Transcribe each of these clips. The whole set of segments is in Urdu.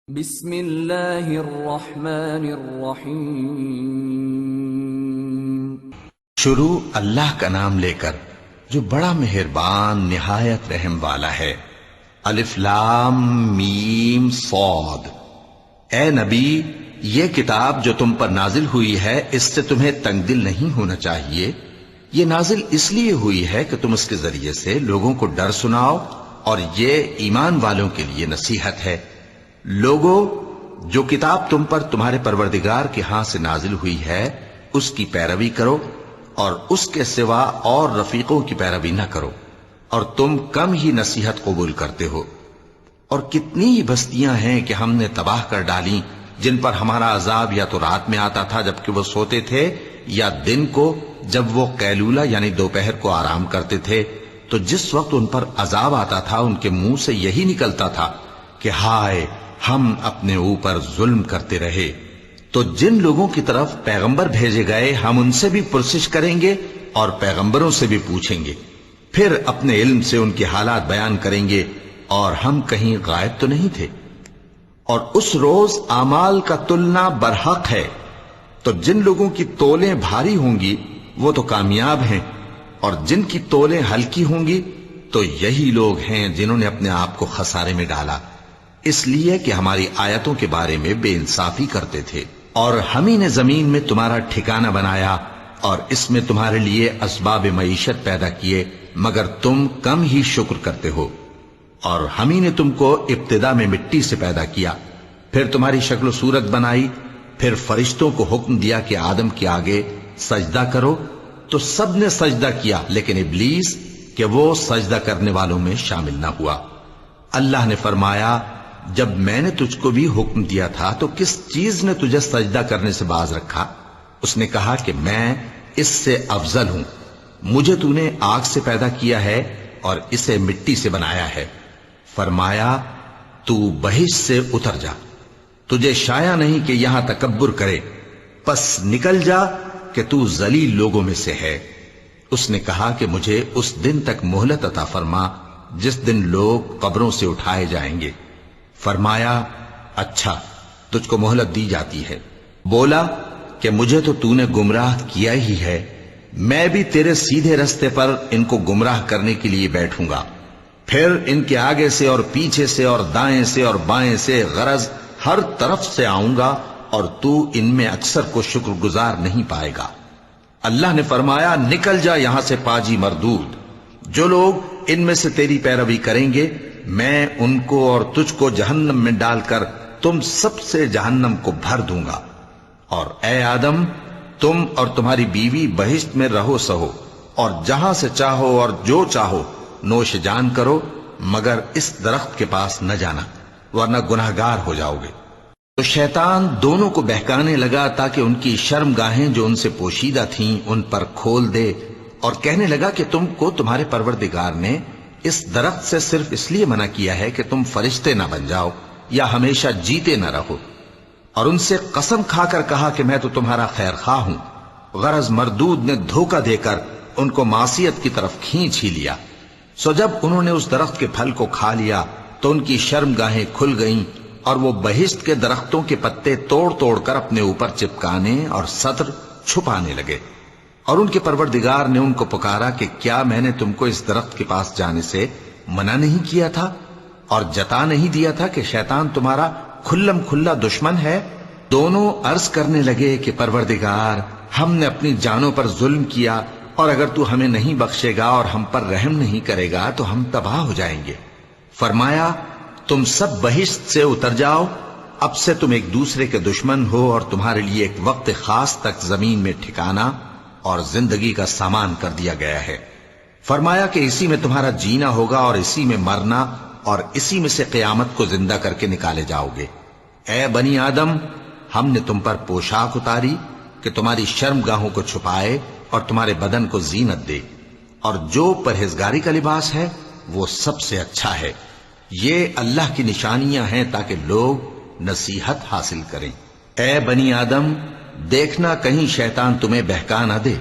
بسم اللہ الرحمن الرحیم۔ شروع اللہ کا نام لے کر جو بڑا مہربان نہایت رحم والا ہے۔ الف لام میم صاد۔ اے نبی، یہ کتاب جو تم پر نازل ہوئی ہے اس سے تمہیں تنگ دل نہیں ہونا چاہیے۔ یہ نازل اس لیے ہوئی ہے کہ تم اس کے ذریعے سے لوگوں کو ڈر سناؤ، اور یہ ایمان والوں کے لیے نصیحت ہے۔ لوگوں، جو کتاب تم پر تمہارے پروردگار کے ہاں سے نازل ہوئی ہے اس کی پیروی کرو، اور اس کے سوا اور رفیقوں کی پیروی نہ کرو، اور تم کم ہی نصیحت قبول کرتے ہو۔ اور کتنی ہی بستیاں ہیں کہ ہم نے تباہ کر ڈالیں جن پر ہمارا عذاب یا تو رات میں آتا تھا جبکہ وہ سوتے تھے، یا دن کو جب وہ قیلولہ یعنی دوپہر کو آرام کرتے تھے، تو جس وقت ان پر عذاب آتا تھا ان کے منہ سے یہی نکلتا تھا کہ ہائے، ہم اپنے اوپر ظلم کرتے رہے۔ تو جن لوگوں کی طرف پیغمبر بھیجے گئے ہم ان سے بھی پرسش کریں گے اور پیغمبروں سے بھی پوچھیں گے، پھر اپنے علم سے ان کے حالات بیان کریں گے، اور ہم کہیں غائب تو نہیں تھے۔ اور اس روز اعمال کا تلنا برحق ہے، تو جن لوگوں کی تولیں بھاری ہوں گی وہ تو کامیاب ہیں، اور جن کی تولیں ہلکی ہوں گی تو یہی لوگ ہیں جنہوں نے اپنے آپ کو خسارے میں ڈالا، اس لیے کہ ہماری آیتوں کے بارے میں بے انصافی کرتے تھے۔ اور ہم ہی نے زمین میں تمہارا ٹھکانہ بنایا اور اس میں تمہارے لیے اسباب معیشت پیدا کیے، مگر تم کم ہی شکر کرتے ہو۔ اور ہم ہی نے تم کو ابتدا میں مٹی سے پیدا کیا، پھر تمہاری شکل و صورت بنائی، پھر فرشتوں کو حکم دیا کہ آدم کے آگے سجدہ کرو، تو سب نے سجدہ کیا لیکن ابلیس کہ وہ سجدہ کرنے والوں میں شامل نہ ہوا۔ اللہ نے فرمایا، جب میں نے تجھ کو بھی حکم دیا تھا تو کس چیز نے تجھے سجدہ کرنے سے باز رکھا؟ اس نے کہا کہ میں اس سے افضل ہوں، مجھے تو نے آگ سے پیدا کیا ہے اور اسے مٹی سے بنایا ہے۔ فرمایا، تو بہشت سے اتر جا، تجھے شایع نہیں کہ یہاں تکبر کرے، پس نکل جا کہ تو ذلیل لوگوں میں سے ہے۔ اس نے کہا کہ مجھے اس دن تک مہلت عطا فرما جس دن لوگ قبروں سے اٹھائے جائیں گے۔ فرمایا، اچھا، تجھ کو مہلت دی جاتی ہے۔ بولا کہ مجھے تو نے گمراہ کیا ہی ہے، میں بھی تیرے سیدھے رستے پر ان کو گمراہ کرنے کے لیے بیٹھوں گا، پھر ان کے آگے سے اور پیچھے سے اور دائیں سے اور بائیں سے، غرض ہر طرف سے آؤں گا، اور تو ان میں اکثر کو شکر گزار نہیں پائے گا۔ اللہ نے فرمایا، نکل جا یہاں سے پاجی مردود، جو لوگ ان میں سے تیری پیروی کریں گے میں ان کو اور تجھ کو جہنم میں ڈال کر تم سب سے جہنم کو بھر دوں گا۔ اور اے آدم، تم اور تمہاری بیوی بہشت میں رہو سہو، اور جہاں سے چاہو اور جو چاہو نوش جان کرو، مگر اس درخت کے پاس نہ جانا ورنہ گناہگار ہو جاؤ گے۔ تو شیطان دونوں کو بہکانے لگا تاکہ ان کی شرم گاہیں جو ان سے پوشیدہ تھیں ان پر کھول دے، اور کہنے لگا کہ تم کو تمہارے پروردگار نے اس درخت سے صرف اس لیے منع کیا ہے کہ تم فرشتے نہ بن جاؤ یا ہمیشہ جیتے نہ رہو۔ اور ان سے قسم کھا کر کہا کہ میں تو تمہارا خیر خواہ ہوں۔ غرض مردود نے دھوکہ دے کر ان کو معصیت کی طرف کھینچ ہی لیا۔ سو جب انہوں نے اس درخت کے پھل کو کھا لیا تو ان کی شرم گاہیں کھل گئیں، اور وہ بہشت کے درختوں کے پتے توڑ توڑ کر اپنے اوپر چپکانے اور سطر چھپانے لگے۔ اور ان کے پروردگار نے ان کو پکارا کہ کیا میں نے تم کو اس درخت کے پاس جانے سے منع نہیں کیا تھا، اور جتا نہیں دیا تھا کہ شیطان تمہارا کھلم کھلا دشمن ہے؟ دونوں عرض کرنے لگے کہ پروردگار، ہم نے اپنی جانوں پر ظلم کیا، اور اگر تو ہمیں نہیں بخشے گا اور ہم پر رحم نہیں کرے گا تو ہم تباہ ہو جائیں گے۔ فرمایا، تم سب بہشت سے اتر جاؤ، اب سے تم ایک دوسرے کے دشمن ہو، اور تمہارے لیے ایک وقت خاص تک زمین میں ٹھکانہ اور زندگی کا سامان کر دیا گیا ہے۔ فرمایا کہ اسی میں تمہارا جینا ہوگا اور اسی میں مرنا، اور اسی میں سے قیامت کو زندہ کر کے نکالے جاؤ گے۔ اے بنی آدم، ہم نے تم پر پوشاک اتاری کہ تمہاری شرم گاہوں کو چھپائے اور تمہارے بدن کو زینت دے، اور جو پرہیزگاری کا لباس ہے وہ سب سے اچھا ہے۔ یہ اللہ کی نشانیاں ہیں تاکہ لوگ نصیحت حاصل کریں۔ اے بنی آدم، دیکھنا کہیں شیطان تمہیں بہکا نہ دے،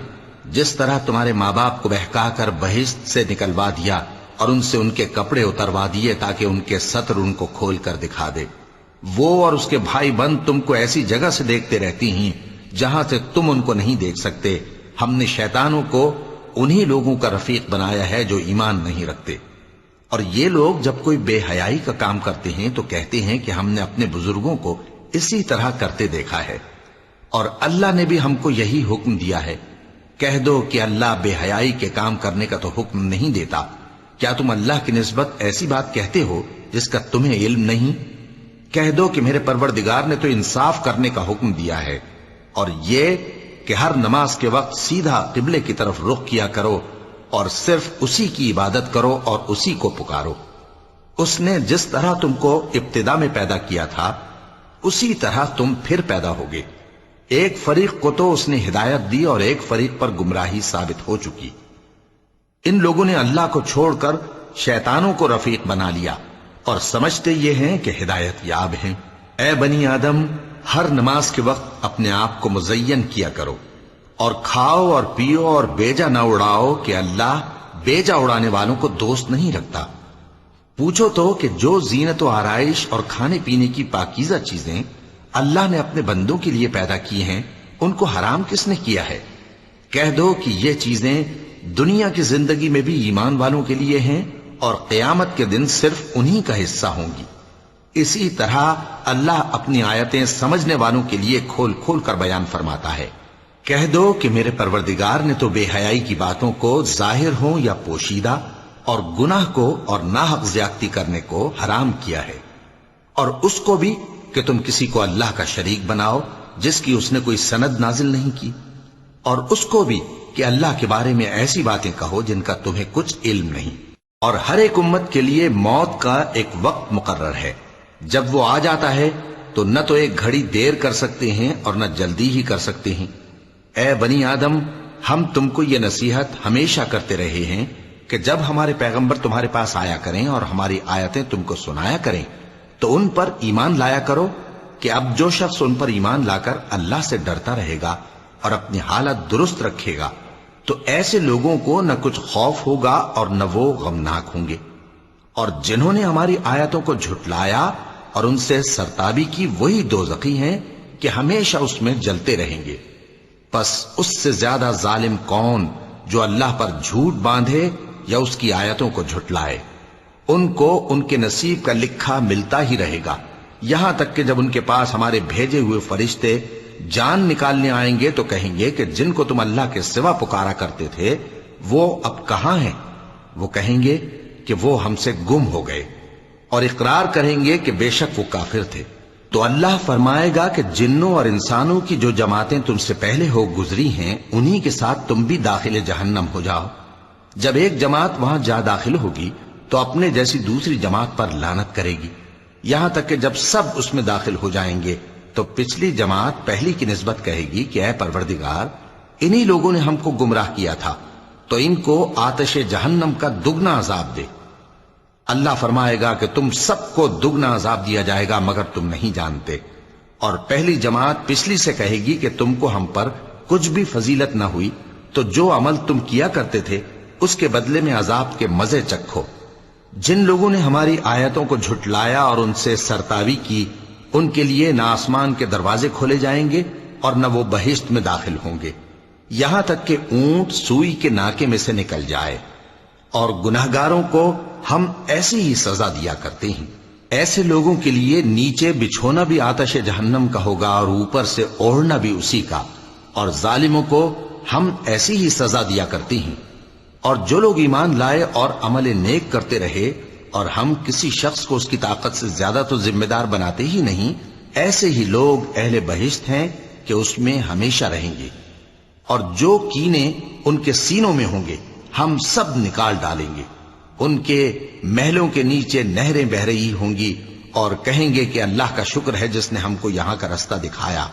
جس طرح تمہارے ماں باپ کو بہکا کر بہشت سے نکلوا دیا اور ان سے ان کے کپڑے اتروا دیے تاکہ ان کے ستر ان کو کھول کر دکھا دے۔ وہ اور اس کے بھائی بند تم کو ایسی جگہ سے دیکھتے رہتی ہیں جہاں سے تم ان کو نہیں دیکھ سکتے۔ ہم نے شیطانوں کو انہی لوگوں کا رفیق بنایا ہے جو ایمان نہیں رکھتے۔ اور یہ لوگ جب کوئی بے حیائی کا کام کرتے ہیں تو کہتے ہیں کہ ہم نے اپنے بزرگوں کو اسی طرح کرتے دیکھا ہے، اور اللہ نے بھی ہم کو یہی حکم دیا ہے۔ کہہ دو کہ اللہ بے حیائی کے کام کرنے کا تو حکم نہیں دیتا۔ کیا تم اللہ کی نسبت ایسی بات کہتے ہو جس کا تمہیں علم نہیں؟ کہہ دو کہ میرے پروردگار نے تو انصاف کرنے کا حکم دیا ہے، اور یہ کہ ہر نماز کے وقت سیدھا قبلے کی طرف رخ کیا کرو اور صرف اسی کی عبادت کرو اور اسی کو پکارو۔ اس نے جس طرح تم کو ابتدا میں پیدا کیا تھا اسی طرح تم پھر پیدا ہوگے۔ ایک فریق کو تو اس نے ہدایت دی اور ایک فریق پر گمراہی ثابت ہو چکی۔ ان لوگوں نے اللہ کو چھوڑ کر شیطانوں کو رفیق بنا لیا اور سمجھتے یہ ہیں کہ ہدایت یاب ہیں۔ اے بنی آدم، ہر نماز کے وقت اپنے آپ کو مزین کیا کرو اور کھاؤ اور پیو اور بیجا نہ اڑاؤ کہ اللہ بیجا اڑانے والوں کو دوست نہیں رکھتا۔ پوچھو تو کہ جو زینت و آرائش اور کھانے پینے کی پاکیزہ چیزیں اللہ نے اپنے بندوں کے لیے پیدا کی ہیں ان کو حرام کس نے کیا ہے؟ کہہ دو کہ یہ چیزیں دنیا کی زندگی میں بھی ایمان والوں کے لیے ہیں اور قیامت کے دن صرف انہی کا حصہ ہوں گی۔ اسی طرح اللہ اپنی آیتیں سمجھنے والوں کے لیے کھول کھول کر بیان فرماتا ہے۔ کہہ دو کہ میرے پروردگار نے تو بے حیائی کی باتوں کو ظاہر ہوں یا پوشیدہ اور گناہ کو اور ناحق زیادتی کرنے کو حرام کیا ہے، اور اس کو بھی کہ تم کسی کو اللہ کا شریک بناؤ جس کی اس نے کوئی سند نازل نہیں کی، اور اس کو بھی کہ اللہ کے بارے میں ایسی باتیں کہو جن کا تمہیں کچھ علم نہیں۔ اور ہر ایک امت کے لیے موت کا ایک وقت مقرر ہے، جب وہ آ جاتا ہے تو نہ تو ایک گھڑی دیر کر سکتے ہیں اور نہ جلدی ہی کر سکتے ہیں۔ اے بنی آدم، ہم تم کو یہ نصیحت ہمیشہ کرتے رہے ہیں کہ جب ہمارے پیغمبر تمہارے پاس آیا کریں اور ہماری آیتیں تم کو سنایا کریں تو ان پر ایمان لایا کرو، کہ اب جو شخص ان پر ایمان لا کر اللہ سے ڈرتا رہے گا اور اپنی حالت درست رکھے گا تو ایسے لوگوں کو نہ کچھ خوف ہوگا اور نہ وہ غمناک ہوں گے۔ اور جنہوں نے ہماری آیتوں کو جھٹلایا اور ان سے سرتابی کی وہی دوزخی ہیں کہ ہمیشہ اس میں جلتے رہیں گے۔ پس اس سے زیادہ ظالم کون جو اللہ پر جھوٹ باندھے یا اس کی آیتوں کو جھٹلائے؟ ان کو ان کے نصیب کا لکھا ملتا ہی رہے گا، یہاں تک کہ جب ان کے پاس ہمارے بھیجے ہوئے فرشتے جان نکالنے آئیں گے تو کہیں گے کہ جن کو تم اللہ کے سوا پکارا کرتے تھے وہ اب کہاں ہیں؟ وہ کہیں گے کہ وہ ہم سے گم ہو گئے، اور اقرار کریں گے کہ بے شک وہ کافر تھے۔ تو اللہ فرمائے گا کہ جنوں اور انسانوں کی جو جماعتیں تم سے پہلے ہو گزری ہیں انہی کے ساتھ تم بھی داخل جہنم ہو جاؤ۔ جب ایک جماعت وہاں جا داخل ہوگی تو اپنے جیسی دوسری جماعت پر لعنت کرے گی، یہاں تک کہ جب سب اس میں داخل ہو جائیں گے تو پچھلی جماعت پہلی کی نسبت کہے گی کہ اے پروردگار، انہی لوگوں نے ہم کو گمراہ کیا تھا، تو ان کو آتش جہنم کا دگنا عذاب دے۔ اللہ فرمائے گا کہ تم سب کو دگنا عذاب دیا جائے گا مگر تم نہیں جانتے۔ اور پہلی جماعت پچھلی سے کہے گی کہ تم کو ہم پر کچھ بھی فضیلت نہ ہوئی، تو جو عمل تم کیا کرتے تھے اس کے بدلے میں عذاب کے مزے چکھو۔ جن لوگوں نے ہماری آیتوں کو جھٹلایا اور ان سے سرتاوی کی ان کے لیے نہ آسمان کے دروازے کھولے جائیں گے اور نہ وہ بہشت میں داخل ہوں گے، یہاں تک کہ اونٹ سوئی کے ناکے میں سے نکل جائے۔ اور گناہگاروں کو ہم ایسی ہی سزا دیا کرتے ہیں۔ ایسے لوگوں کے لیے نیچے بچھونا بھی آتش جہنم کا ہوگا اور اوپر سے اوڑھنا بھی اسی کا، اور ظالموں کو ہم ایسی ہی سزا دیا کرتے ہیں۔ اور جو لوگ ایمان لائے اور عمل نیک کرتے رہے اور ہم کسی شخص کو اس کی طاقت سے زیادہ تو ذمہ دار بناتے ہی نہیں، ایسے ہی لوگ اہل بہشت ہیں کہ اس میں ہمیشہ رہیں گے۔ اور جو کینے ان کے سینوں میں ہوں گے ہم سب نکال ڈالیں گے۔ ان کے محلوں کے نیچے نہریں بہ رہی ہوں گی اور کہیں گے کہ اللہ کا شکر ہے جس نے ہم کو یہاں کا رستہ دکھایا،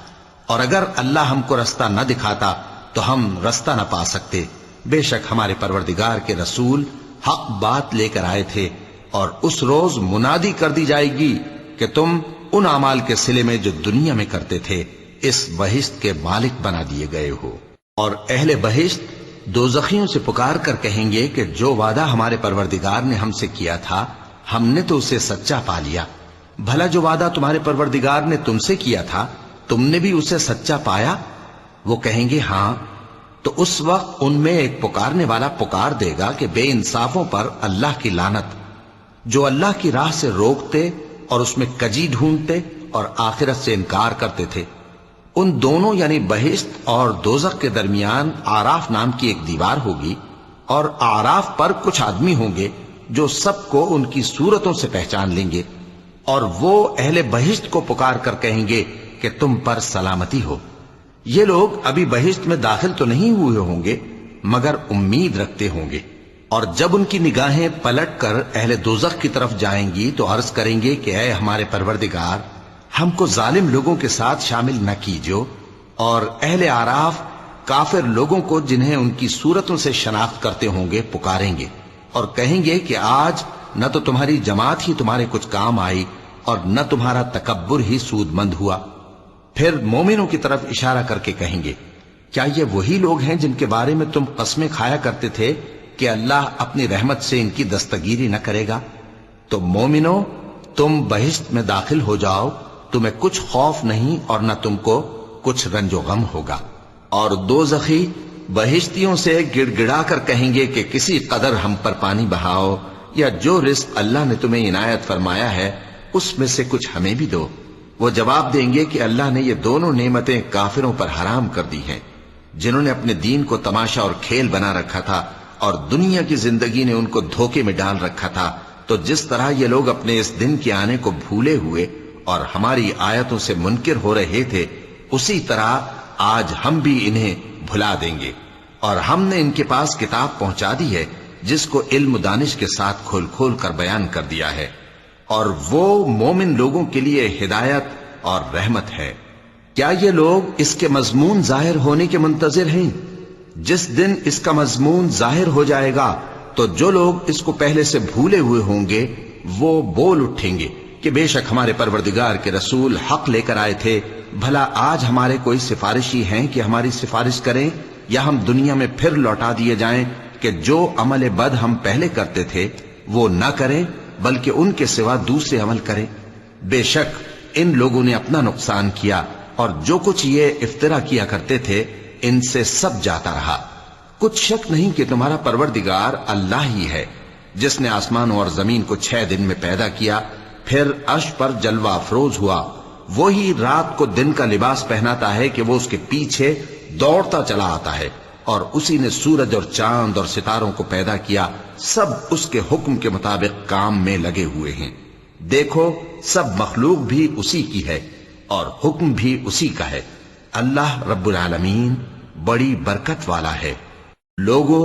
اور اگر اللہ ہم کو رستہ نہ دکھاتا تو ہم رستہ نہ پا سکتے۔ بے شک ہمارے پروردگار کے رسول حق بات لے کر آئے تھے، اور اس روز منادی کر دی جائے گی کہ تم ان اعمال کے صلے میں جو دنیا میں کرتے تھے اس بہشت کے مالک بنا دیے گئے ہو۔ اور اہل بہشت دوزخیوں سے پکار کر کہیں گے کہ جو وعدہ ہمارے پروردگار نے ہم سے کیا تھا ہم نے تو اسے سچا پا لیا، بھلا جو وعدہ تمہارے پروردگار نے تم سے کیا تھا تم نے بھی اسے سچا پایا؟ وہ کہیں گے ہاں، تو اس وقت ان میں ایک پکارنے والا پکار دے گا کہ بے انصافوں پر اللہ کی لعنت، جو اللہ کی راہ سے روکتے اور اس میں کجی ڈھونڈتے اور آخرت سے انکار کرتے تھے۔ ان دونوں یعنی بہشت اور دوزخ کے درمیان آراف نام کی ایک دیوار ہوگی، اور آراف پر کچھ آدمی ہوں گے جو سب کو ان کی صورتوں سے پہچان لیں گے، اور وہ اہل بہشت کو پکار کر کہیں گے کہ تم پر سلامتی ہو۔ یہ لوگ ابھی بہشت میں داخل تو نہیں ہوئے ہوں گے مگر امید رکھتے ہوں گے، اور جب ان کی نگاہیں پلٹ کر اہل دوزخ کی طرف جائیں گی تو عرض کریں گے کہ اے ہمارے پروردگار، ہم کو ظالم لوگوں کے ساتھ شامل نہ کیجو۔ اور اہل آراف کافر لوگوں کو جنہیں ان کی صورتوں سے شناخت کرتے ہوں گے پکاریں گے اور کہیں گے کہ آج نہ تو تمہاری جماعت ہی تمہارے کچھ کام آئی اور نہ تمہارا تکبر ہی سود مند ہوا۔ پھر مومنوں کی طرف اشارہ کر کے کہیں گے، کیا یہ وہی لوگ ہیں جن کے بارے میں تم قسمیں کھایا کرتے تھے کہ اللہ اپنی رحمت سے ان کی دستگیری نہ کرے گا؟ تو مومنوں، تم بہشت میں داخل ہو جاؤ، تمہیں کچھ خوف نہیں اور نہ تم کو کچھ رنج و غم ہوگا۔ اور دوزخی بہشتیوں سے گڑ گڑا کر کہیں گے کہ کسی قدر ہم پر پانی بہاؤ، یا جو رزق اللہ نے تمہیں عنایت فرمایا ہے اس میں سے کچھ ہمیں بھی دو۔ وہ جواب دیں گے کہ اللہ نے یہ دونوں نعمتیں کافروں پر حرام کر دی ہیں، جنہوں نے اپنے دین کو تماشا اور کھیل بنا رکھا تھا اور دنیا کی زندگی نے ان کو دھوکے میں ڈال رکھا تھا۔ تو جس طرح یہ لوگ اپنے اس دن کے آنے کو بھولے ہوئے اور ہماری آیتوں سے منکر ہو رہے تھے، اسی طرح آج ہم بھی انہیں بھلا دیں گے۔ اور ہم نے ان کے پاس کتاب پہنچا دی ہے جس کو علم و دانش کے ساتھ کھول کھول کر بیان کر دیا ہے، اور وہ مومن لوگوں کے لیے ہدایت اور رحمت ہے۔ کیا یہ لوگ اس کے مضمون ظاہر ہونے کے منتظر ہیں؟ جس دن اس کا مضمون ظاہر ہو جائے گا تو جو لوگ اس کو پہلے سے بھولے ہوئے ہوں گے وہ بول اٹھیں گے کہ بے شک ہمارے پروردگار کے رسول حق لے کر آئے تھے، بھلا آج ہمارے کوئی سفارشی ہیں کہ ہماری سفارش کریں، یا ہم دنیا میں پھر لوٹا دیے جائیں کہ جو عمل بد ہم پہلے کرتے تھے وہ نہ کریں بلکہ ان کے سوا دوسرے عمل کریں۔ بے شک ان لوگوں نے اپنا نقصان کیا، اور جو کچھ یہ افترا کیا کرتے تھے ان سے سب جاتا رہا۔ کچھ شک نہیں کہ تمہارا پروردگار اللہ ہی ہے جس نے آسمانوں اور زمین کو 6 دن میں پیدا کیا، پھر عرش پر جلوہ افروز ہوا۔ وہی رات کو دن کا لباس پہناتا ہے کہ وہ اس کے پیچھے دوڑتا چلا آتا ہے، اور اسی نے سورج اور چاند اور ستاروں کو پیدا کیا، سب اس کے حکم کے مطابق کام میں لگے ہوئے ہیں۔ دیکھو سب مخلوق بھی اسی کی ہے اور حکم بھی اسی کا ہے۔ اللہ رب العالمین بڑی برکت والا ہے۔ لوگوں،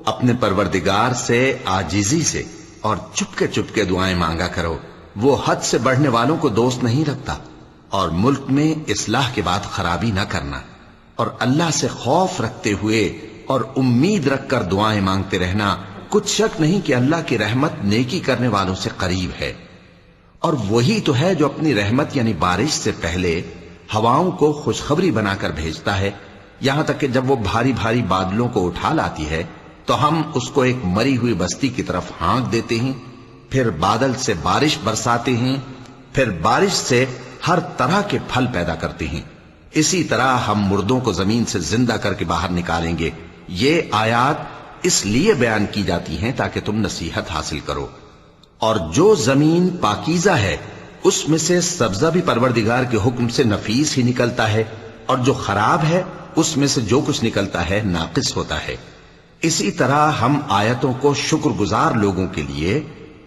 اپنے پروردگار سے عاجزی سے اور چپکے دعائیں مانگا کرو، وہ حد سے بڑھنے والوں کو دوست نہیں رکھتا، اور ملک میں اصلاح کے بعد خرابی نہ کرنا، اور اللہ سے خوف رکھتے ہوئے اور امید رکھ کر دعائیں مانگتے رہنا۔ کچھ شک نہیں کہ اللہ کی رحمت نیکی کرنے والوں سے قریب ہے، اور وہی تو ہے جو اپنی رحمت یعنی بارش سے پہلے ہواؤں کو خوشخبری بنا کر بھیجتا ہے، یہاں تک کہ جب وہ بھاری بھاری بادلوں کو اٹھا لاتی ہے تو ہم اس کو ایک مری ہوئی بستی کی طرف ہانک دیتے ہیں، پھر بادل سے بارش برساتے ہیں، پھر بارش سے ہر طرح کے پھل پیدا کرتے ہیں۔ اسی طرح ہم مردوں کو زمین سے زندہ کر کے باہر نکالیں گے۔ یہ آیات اس لیے بیان کی جاتی ہیں تاکہ تم نصیحت حاصل کرو۔ اور جو زمین پاکیزہ ہے اس میں سے سبزہ بھی پروردگار کے حکم سے نفیس ہی نکلتا ہے، اور جو خراب ہے اس میں سے جو کچھ نکلتا ہے ناقص ہوتا ہے۔ اسی طرح ہم آیتوں کو شکر گزار لوگوں کے لیے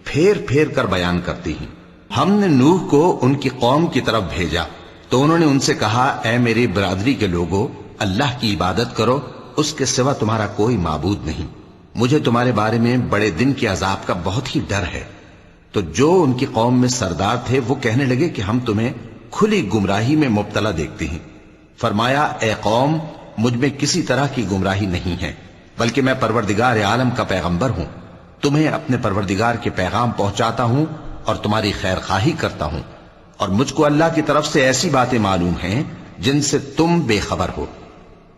پھیر پھیر کر بیان کرتے ہیں۔ ہم نے نوح کو ان کی قوم کی طرف بھیجا تو انہوں نے ان سے کہا، اے میری برادری کے لوگوں، اللہ کی عبادت کرو، اس کے سوا تمہارا کوئی معبود نہیں۔ مجھے تمہارے بارے میں بڑے دن کے عذاب کا بہت ہی ڈر ہے۔ تو جو ان کی قوم میں سردار تھے وہ کہنے لگے کہ ہم تمہیں کھلی گمراہی میں مبتلا دیکھتے ہیں۔ فرمایا، اے قوم، مجھ میں کسی طرح کی گمراہی نہیں ہے، بلکہ میں پروردگار عالم کا پیغمبر ہوں، تمہیں اپنے پروردگار کے پیغام پہنچاتا ہوں اور تمہاری خیر خواہی کرتا ہوں، اور مجھ کو اللہ کی طرف سے ایسی باتیں معلوم ہیں جن سے تم بے خبر ہو۔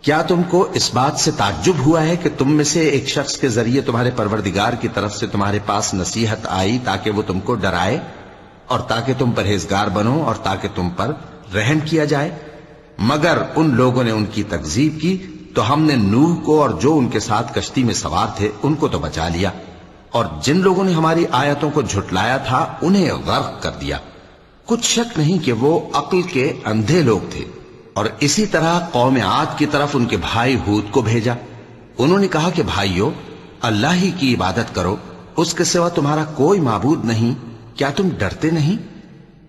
کیا تم کو اس بات سے تعجب ہوا ہے کہ تم میں سے ایک شخص کے ذریعے تمہارے پروردگار کی طرف سے تمہارے پاس نصیحت آئی تاکہ وہ تم کو ڈرائے؟ اور تاکہ تم پرہیزگار بنو اور تاکہ تم پر رحم کیا جائے۔ مگر ان لوگوں نے ان کی تکذیب کی تو ہم نے نوح کو اور جو ان کے ساتھ کشتی میں سوار تھے ان کو تو بچا لیا، اور جن لوگوں نے ہماری آیتوں کو جھٹلایا تھا انہیں غرق کر دیا۔ کچھ شک نہیں کہ وہ عقل کے اندھے لوگ تھے۔ اور اسی طرح قوم عاد کی طرف ان کے بھائی ہود کو بھیجا۔ انہوں نے کہا کہ بھائیو، اللہ ہی کی عبادت کرو، اس کے سوا تمہارا کوئی معبود نہیں، کیا تم ڈرتے نہیں؟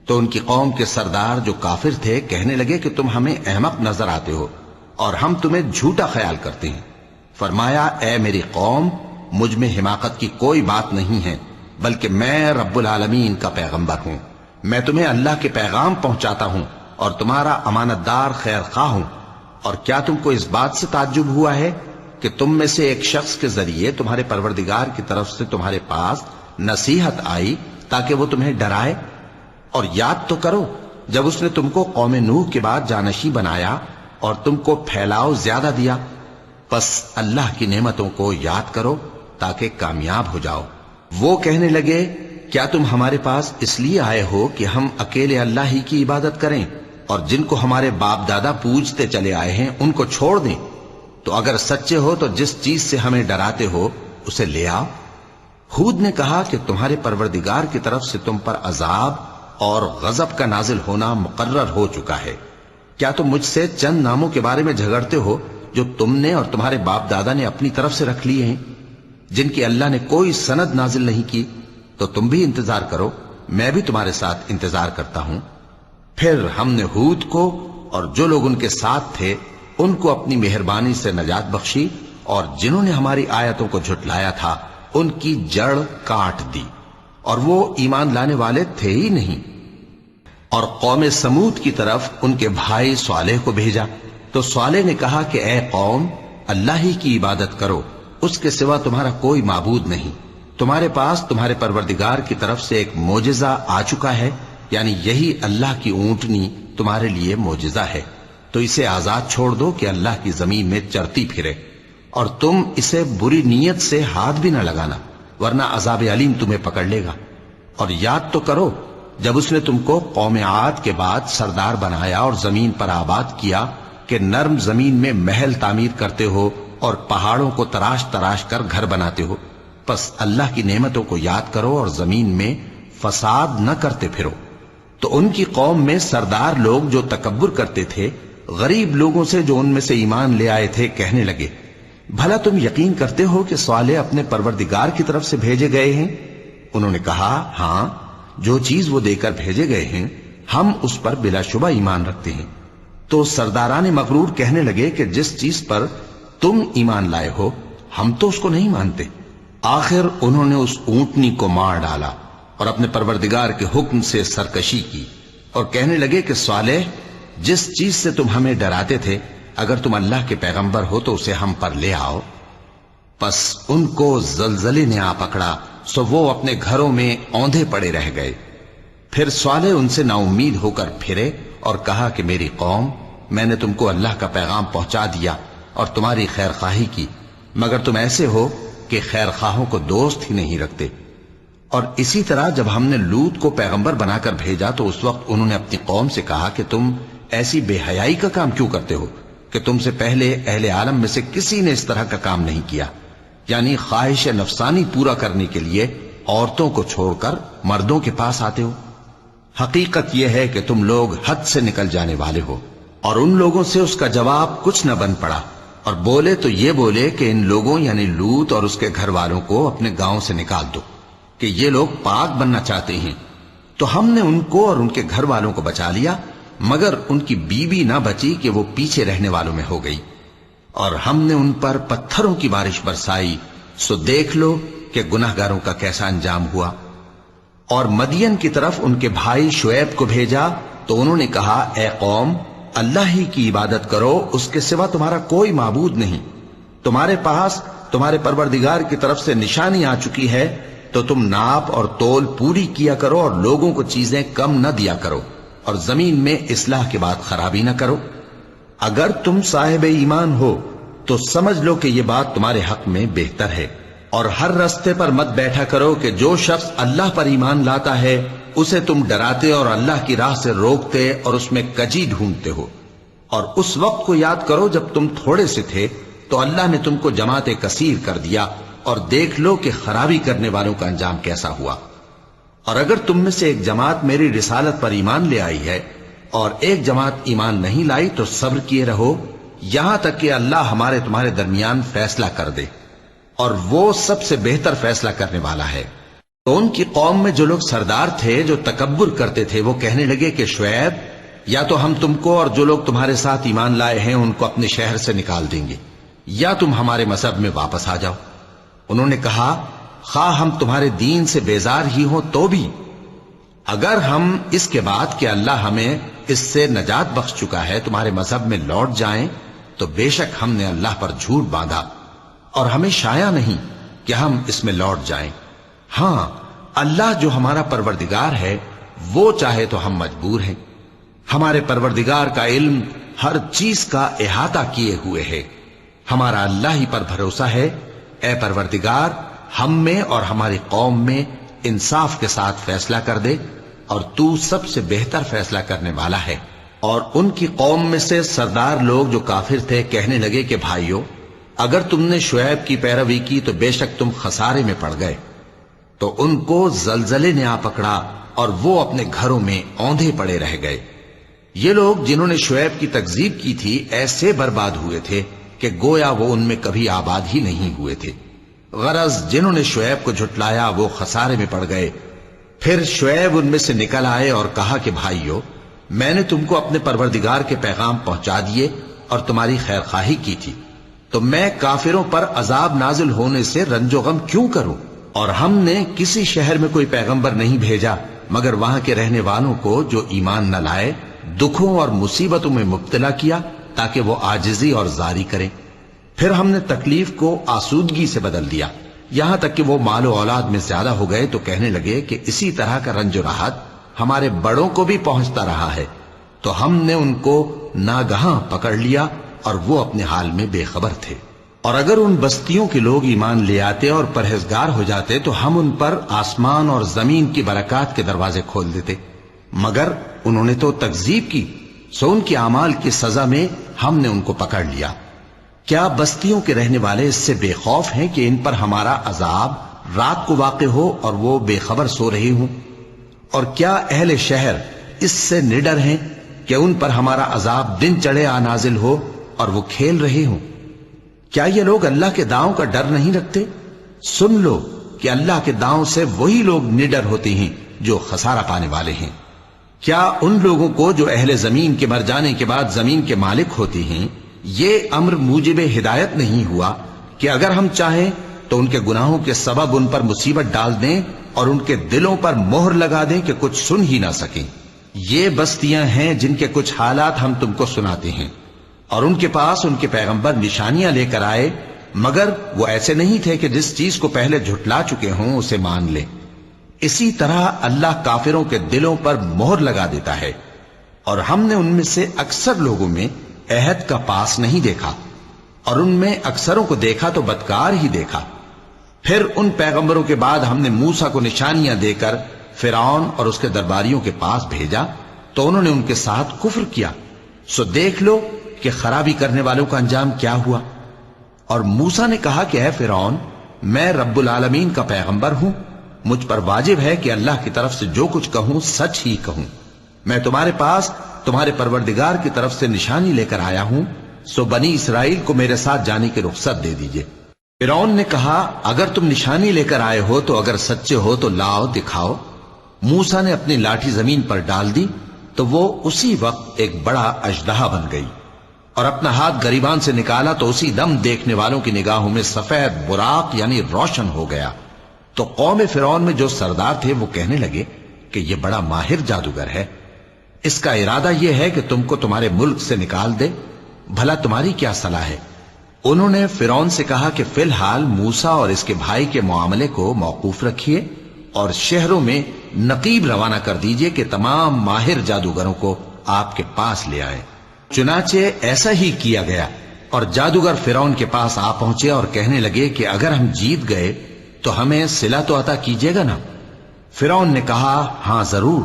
تو ان کی قوم کے سردار جو کافر تھے کہنے لگے کہ تم ہمیں احمق نظر آتے ہو اور ہم تمہیں جھوٹا خیال کرتے ہیں۔ فرمایا، اے میری قوم، مجھ میں حماقت کی کوئی بات نہیں ہے، بلکہ میں رب العالمین کا پیغمبر ہوں۔ میں تمہیں اللہ کے پیغام پہنچاتا ہوں اور تمہارا امانت دار خیر خواہ ہوں۔ اور کیا تم کو اس بات سے تعجب ہوا ہے کہ تم میں سے ایک شخص کے ذریعے تمہارے پروردگار کی طرف سے تمہارے پاس نصیحت آئی تاکہ وہ تمہیں ڈرائے؟ اور یاد تو کرو جب اس نے تم کو قوم نوح کے بعد جانشی بنایا اور تم کو پھیلاؤ زیادہ دیا۔ پس اللہ کی نعمتوں کو یاد کرو تاکہ کامیاب ہو جاؤ۔ وہ کہنے لگے، کیا تم ہمارے پاس اس لیے آئے ہو کہ ہم اکیلے اللہ ہی کی عبادت کریں اور جن کو ہمارے باپ دادا پوجتے چلے آئے ہیں ان کو چھوڑ دیں؟ تو اگر سچے ہو تو جس چیز سے ہمیں ڈراتے ہو اسے لے آؤ۔ ہود نے کہا کہ تمہارے پروردگار کی طرف سے تم پر عذاب اور غضب کا نازل ہونا مقرر ہو چکا ہے۔ کیا تم مجھ سے چند ناموں کے بارے میں جھگڑتے ہو جو تم نے اور تمہارے باپ دادا نے اپنی طرف سے رکھ لیے ہیں، جن کی اللہ نے کوئی سند نازل نہیں کی؟ تو تم بھی انتظار کرو، میں بھی تمہارے ساتھ انتظار کرتا ہوں۔ پھر ہم نے ہود کو اور جو لوگ ان کے ساتھ تھے ان کو اپنی مہربانی سے نجات بخشی، اور جنہوں نے ہماری آیتوں کو جھٹلایا تھا ان کی جڑ کاٹ دی، اور وہ ایمان لانے والے تھے ہی نہیں۔ اور قوم سمود کی طرف ان کے بھائی صالح کو بھیجا تو صالح نے کہا کہ اے قوم، اللہ ہی کی عبادت کرو، اس کے سوا تمہارا کوئی معبود نہیں۔ تمہارے پاس تمہارے پروردگار کی طرف سے ایک معجزہ آ چکا ہے، یعنی یہی اللہ کی اونٹنی تمہارے لیے معجزہ ہے، تو اسے آزاد چھوڑ دو کہ اللہ کی زمین میں چرتی پھرے، اور تم اسے بری نیت سے ہاتھ بھی نہ لگانا، ورنہ عذاب علیم تمہیں پکڑ لے گا۔ اور یاد تو کرو جب اس نے تم کو قوم عاد کے بعد سردار بنایا اور زمین پر آباد کیا کہ نرم زمین میں محل تعمیر کرتے ہو اور پہاڑوں کو تراش تراش کر گھر بناتے ہو۔ پس اللہ کی نعمتوں کو یاد کرو اور زمین میں فساد نہ کرتے پھرو۔ تو ان کی قوم میں سردار لوگ جو تکبر کرتے تھے غریب لوگوں سے جو ان میں سے ایمان لے آئے تھے کہنے لگے، بھلا تم یقین کرتے ہو کہ صالح اپنے پروردگار کی طرف سے بھیجے گئے ہیں؟ انہوں نے کہا، ہاں، جو چیز وہ دے کر بھیجے گئے ہیں ہم اس پر بلا شبہ ایمان رکھتے ہیں۔ تو سرداران مغرور کہنے لگے کہ جس چیز پر تم ایمان لائے ہو ہم تو اس کو نہیں مانتے۔ آخر انہوں نے اس اونٹنی کو مار ڈالا اور اپنے پروردگار کے حکم سے سرکشی کی، اور کہنے لگے کہ صالح، جس چیز سے تم ہمیں ڈراتے تھے اگر تم اللہ کے پیغمبر ہو تو اسے ہم پر لے آؤ۔ پس ان کو زلزلے نے آ پکڑا، سو وہ اپنے گھروں میں اوندھے پڑے رہ گئے۔ پھر صالح ان سے نا امید ہو کر پھرے اور کہا کہ میری قوم، میں نے تم کو اللہ کا پیغام پہنچا دیا اور تمہاری خیر خواہی کی، مگر تم ایسے ہو کہ خیر خواہوں کو دوست ہی نہیں رکھتے۔ اور اسی طرح جب ہم نے لوط کو پیغمبر بنا کر بھیجا تو اس وقت انہوں نے اپنی قوم سے کہا کہ تم ایسی بے حیائی کا کام کیوں کرتے ہو کہ تم سے پہلے اہل عالم میں سے کسی نے اس طرح کا کام نہیں کیا، یعنی خواہش نفسانی پورا کرنے کے لیے عورتوں کو چھوڑ کر مردوں کے پاس آتے ہو۔ حقیقت یہ ہے کہ تم لوگ حد سے نکل جانے والے ہو۔ اور ان لوگوں سے اس کا جواب کچھ نہ بن پڑا، اور بولے تو یہ بولے کہ ان لوگوں یعنی لوط اور اس کے گھر والوں کو اپنے گاؤں سے نکال دو کہ یہ لوگ پاک بننا چاہتے ہیں۔ تو ہم نے ان کو اور ان کے گھر والوں کو بچا لیا، مگر ان کی بیوی نہ بچی کہ وہ پیچھے رہنے والوں میں ہو گئی۔ اور ہم نے ان پر پتھروں کی بارش برسائی، سو دیکھ لو کہ گناہگاروں کا کیسا انجام ہوا۔ اور مدین کی طرف ان کے بھائی شعیب کو بھیجا تو انہوں نے کہا، اے قوم، اللہ ہی کی عبادت کرو، اس کے سوا تمہارا کوئی معبود نہیں۔ تمہارے پاس تمہارے پروردگار کی طرف سے نشانی آ چکی ہے، تو تم ناپ اور تول پوری کیا کرو اور لوگوں کو چیزیں کم نہ دیا کرو، اور زمین میں اصلاح کے بعد خرابی نہ کرو۔ اگر تم صاحب ایمان ہو تو سمجھ لو کہ یہ بات تمہارے حق میں بہتر ہے، اور ہر رستے پر مت بیٹھا کرو کہ جو شخص اللہ پر ایمان لاتا ہے اسے تم ڈراتے اور اللہ کی راہ سے روکتے اور اس میں کجی ڈھونڈتے ہو. اور اس وقت کو یاد کرو جب تم تھوڑے سے تھے تو اللہ نے تم کو جماعت کثیر کر دیا، اور دیکھ لو کہ خرابی کرنے والوں کا انجام کیسا ہوا. اور اگر تم میں سے ایک جماعت میری رسالت پر ایمان لے آئی ہے اور ایک جماعت ایمان نہیں لائی تو صبر کیے رہو یہاں تک کہ اللہ ہمارے تمہارے درمیان فیصلہ کر دے، اور وہ سب سے بہتر فیصلہ کرنے والا ہے. تو ان کی قوم میں جو لوگ سردار تھے جو تکبر کرتے تھے وہ کہنے لگے کہ شعیب، یا تو ہم تم کو اور جو لوگ تمہارے ساتھ ایمان لائے ہیں ان کو اپنے شہر سے نکال دیں گے، یا تم ہمارے مذہب میں واپس آ جاؤ. انہوں نے کہا خواہ ہم تمہارے دین سے بیزار ہی ہوں تو بھی اگر ہم اس کے بعد کہ اللہ ہمیں اس سے نجات بخش چکا ہے تمہارے مذہب میں لوٹ جائیں تو بے شک ہم نے اللہ پر جھوٹ باندھا، اور ہمیں شایع نہیں کہ ہم اس میں لوٹ جائیں. ہاں اللہ جو ہمارا پروردگار ہے وہ چاہے تو ہم مجبور ہیں. ہمارے پروردگار کا علم ہر چیز کا احاطہ کیے ہوئے ہے. ہمارا اللہ ہی پر بھروسہ ہے. اے پروردگار ہم میں اور ہماری قوم میں انصاف کے ساتھ فیصلہ کر دے، اور تو سب سے بہتر فیصلہ کرنے والا ہے. اور ان کی قوم میں سے سردار لوگ جو کافر تھے کہنے لگے کہ بھائیو، اگر تم نے شعیب کی پیروی کی تو بے شک تم خسارے میں پڑ گئے. تو ان کو زلزلے نے آ پکڑا اور وہ اپنے گھروں میں اوندھے پڑے رہ گئے. یہ لوگ جنہوں نے شعیب کی تکذیب کی تھی ایسے برباد ہوئے تھے کہ گویا وہ ان میں کبھی آباد ہی نہیں ہوئے تھے. غرض جنہوں نے شعیب کو جھٹلایا وہ خسارے میں پڑ گئے. پھر شعیب ان میں سے نکل آئے اور کہا کہ بھائیو، میں نے تم کو اپنے پروردگار کے پیغام پہنچا دیے اور تمہاری خیر خواہی کی تھی، تو میں کافروں پر عذاب نازل ہونے سے رنج و غم کیوں کروں؟ اور ہم نے کسی شہر میں کوئی پیغمبر نہیں بھیجا مگر وہاں کے رہنے والوں کو جو ایمان نہ لائے دکھوں اور مصیبتوں میں مبتلا کیا تاکہ وہ عاجزی اور زاری کریں. پھر ہم نے تکلیف کو آسودگی سے بدل دیا، یہاں تک کہ وہ مال و اولاد میں زیادہ ہو گئے تو کہنے لگے کہ اسی طرح کا رنج و راحت ہمارے بڑوں کو بھی پہنچتا رہا ہے. تو ہم نے ان کو ناگہاں پکڑ لیا اور وہ اپنے حال میں بے خبر تھے. اور اگر ان بستیوں کے لوگ ایمان لے آتے اور پرہیزگار ہو جاتے تو ہم ان پر آسمان اور زمین کی برکات کے دروازے کھول دیتے، مگر انہوں نے تو تکذیب کی، سو ان کے اعمال کی سزا میں ہم نے ان کو پکڑ لیا. کیا بستیوں کے رہنے والے اس سے بے خوف ہیں کہ ان پر ہمارا عذاب رات کو واقع ہو اور وہ بے خبر سو رہے ہوں؟ اور کیا اہل شہر اس سے نڈر ہیں کہ ان پر ہمارا عذاب دن چڑھے آ نازل ہو اور وہ کھیل رہے ہوں؟ کیا یہ لوگ اللہ کے داؤں کا ڈر نہیں رکھتے؟ سن لو کہ اللہ کے داؤں سے وہی لوگ نڈر ہوتے ہیں جو خسارہ پانے والے ہیں. کیا ان لوگوں کو جو اہل زمین کے مر جانے کے بعد زمین کے مالک ہوتے ہیں یہ امر موجب ہدایت نہیں ہوا کہ اگر ہم چاہیں تو ان کے گناہوں کے سبب ان پر مصیبت ڈال دیں اور ان کے دلوں پر مہر لگا دیں کہ کچھ سن ہی نہ سکیں؟ یہ بستیاں ہیں جن کے کچھ حالات ہم تم کو سناتے ہیں، اور ان کے پاس ان کے پیغمبر نشانیاں لے کر آئے، مگر وہ ایسے نہیں تھے کہ جس چیز کو پہلے جھٹلا چکے ہوں اسے مان لیں. اسی طرح اللہ کافروں کے دلوں پر مہر لگا دیتا ہے. اور ہم نے ان میں سے اکثر لوگوں میں عہد کا پاس نہیں دیکھا، اور ان میں اکثروں کو دیکھا تو بدکار ہی دیکھا. پھر ان پیغمبروں کے بعد ہم نے موسیٰ کو نشانیاں دے کر فرعون اور اس کے درباریوں کے پاس بھیجا تو انہوں نے ان کے ساتھ کفر کیا. سو دیکھ لو کہ خرابی کرنے والوں کا انجام کیا ہوا. اور موسیٰ نے کہا کہ اے فرعون، میں رب العالمین کا پیغمبر ہوں، مجھ پر واجب ہے کہ اللہ کی طرف سے جو کچھ کہوں سچ ہی کہوں. میں تمہارے پاس تمہارے پروردگار کی طرف سے نشانی لے کر آیا ہوں، سو بنی اسرائیل کو میرے ساتھ جانے کی رخصت دے دیجئے. فرعون نے کہا اگر تم نشانی لے کر آئے ہو تو اگر سچے ہو تو لاؤ دکھاؤ. موسیٰ نے اپنی لاٹھی زمین پر ڈال دی تو وہ اسی وقت ایک بڑا اژدہا بن گئی، اور اپنا ہاتھ گریبان سے نکالا تو اسی دم دیکھنے والوں کی نگاہوں میں سفید براق یعنی روشن ہو گیا. تو قوم فرعون میں جو سردار تھے وہ کہنے لگے کہ یہ بڑا ماہر جادوگر ہے، اس کا ارادہ یہ ہے کہ تم کو تمہارے ملک سے نکال دے، بھلا تمہاری کیا صلاح ہے؟ انہوں نے فرعون سے کہا کہ فی الحال موسیٰ اور اس کے بھائی کے معاملے کو موقوف رکھیے اور شہروں میں نقیب روانہ کر دیجئے کہ تمام ماہر جادوگروں کو آپ کے پاس لے آئے. چنانچہ ایسا ہی کیا گیا، اور جادوگر فرعون کے پاس آ پہنچے اور کہنے لگے کہ اگر ہم جیت گئے تو ہمیں صلہ تو عطا کیجیے گا نا؟ فرعون نے کہا ہاں ضرور،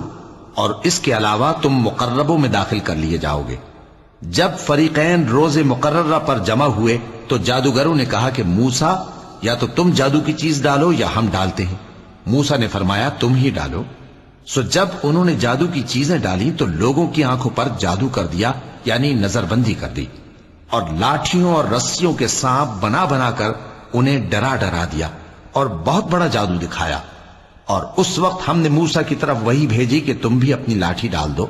اور اس کے علاوہ تم مقربوں میں داخل کر لیے جاؤ گے۔ جب فریقین روز مقررہ پر جمع ہوئے تو جادوگروں نے کہا کہ موسیٰ یا تو تم جادو کی چیز ڈالو یا ہم ڈالتے ہیں۔ موسیٰ نے فرمایا تم ہی ڈالو۔ سو جب انہوں نے جادو کی چیزیں ڈالی تو لوگوں کی آنکھوں پر جادو کر دیا، یعنی نظر بندی کر دی، اور لاٹھیوں اور رسیوں کے سانپ بنا بنا کر انہیں ڈرا ڈرا دیا اور بہت بڑا جادو دکھایا۔ اور اس وقت ہم نے موسیٰ کی طرف وحی بھیجی کہ تم بھی اپنی لاٹھی ڈال دو،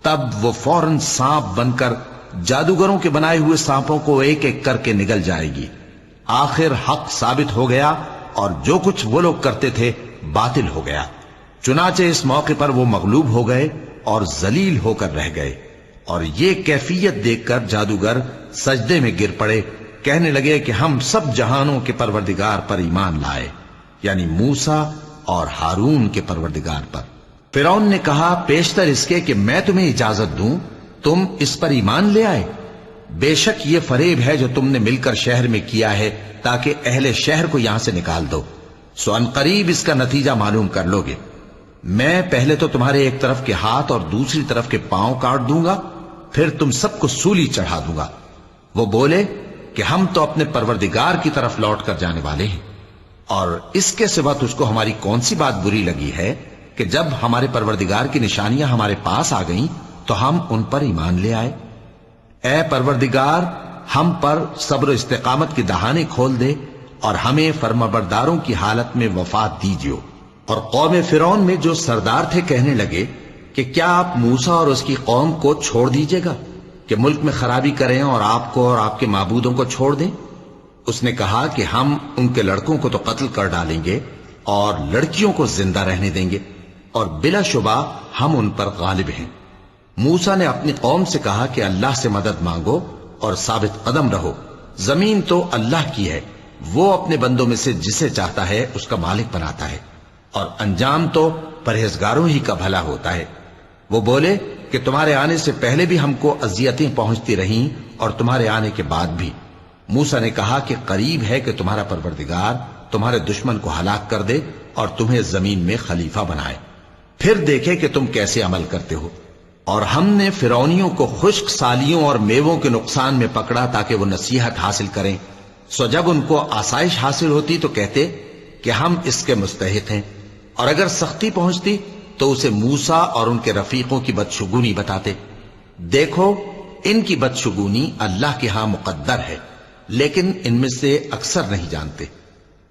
تب وہ فوراً سانپ بن کر جادوگروں کے بنائے ہوئے سانپوں کو ایک ایک کر کے نگل جائے گی۔ آخر حق ثابت ہو گیا اور جو کچھ وہ لوگ کرتے تھے باطل ہو گیا۔ چنانچہ اس موقع پر وہ مغلوب ہو گئے اور ذلیل ہو کر رہ گئے، اور یہ کیفیت دیکھ کر جادوگر سجدے میں گر پڑے، کہنے لگے کہ ہم سب جہانوں کے پروردگار پر ایمان لائے، یعنی موسیٰ اور ہارون کے پروردگار پر۔ فرعون نے کہا پیشتر اس کے کہ میں تمہیں اجازت دوں تم اس پر ایمان لے آئے؟ بے شک یہ فریب ہے جو تم نے مل کر شہر میں کیا ہے تاکہ اہل شہر کو یہاں سے نکال دو، سو ان قریب اس کا نتیجہ معلوم کر لو گے۔ میں پہلے تو تمہارے ایک طرف کے ہاتھ اور دوسری طرف کے پاؤں کاٹ دوں گا، پھر تم سب کو سولی چڑھا دوں گا۔ وہ بولے کہ ہم تو اپنے پروردگار کی طرف لوٹ کر جانے والے ہیں، اور اس کے سوا تجھ کو ہماری کون سی بات بری لگی ہے کہ جب ہمارے پروردگار کی نشانیاں ہمارے پاس آ گئیں تو ہم ان پر ایمان لے آئے؟ اے پروردگار، ہم پر صبر و استقامت کی دہانے کھول دے اور ہمیں فرمانبرداروں کی حالت میں وفات دیجیو۔ اور قوم فرعون میں جو سردار تھے کہنے لگے کہ کیا آپ موسیٰ اور اس کی قوم کو چھوڑ دیجیے گا کہ ملک میں خرابی کریں اور آپ کو اور آپ کے معبودوں کو چھوڑ دیں؟ اس نے کہا کہ ہم ان کے لڑکوں کو تو قتل کر ڈالیں گے اور لڑکیوں کو زندہ رہنے دیں گے، اور بلا شبہ ہم ان پر غالب ہیں۔ موسیٰ نے اپنی قوم سے کہا کہ اللہ سے مدد مانگو اور ثابت قدم رہو، زمین تو اللہ کی ہے، وہ اپنے بندوں میں سے جسے چاہتا ہے اس کا مالک بناتا ہے، اور انجام تو پرہیزگاروں ہی کا بھلا ہوتا ہے۔ وہ بولے کہ تمہارے آنے سے پہلے بھی ہم کو اذیتیں پہنچتی رہیں اور تمہارے آنے کے بعد بھی۔ موسیٰ نے کہا کہ قریب ہے کہ تمہارا پروردگار تمہارے دشمن کو ہلاک کر دے اور تمہیں زمین میں خلیفہ بنائے، پھر دیکھے کہ تم کیسے عمل کرتے ہو۔ اور ہم نے فرعونیوں کو خشک سالیوں اور میووں کے نقصان میں پکڑا تاکہ وہ نصیحت حاصل کریں، سو جب ان کو آسائش حاصل ہوتی تو کہتے کہ ہم اس کے مستحق ہیں، اور اگر سختی پہنچتی تو اسے موسیٰ اور ان کے رفیقوں کی بدشگونی بتاتے۔ دیکھو ان کی بدشگونی اللہ کے ہاں مقدر ہے، لیکن ان میں سے اکثر نہیں جانتے۔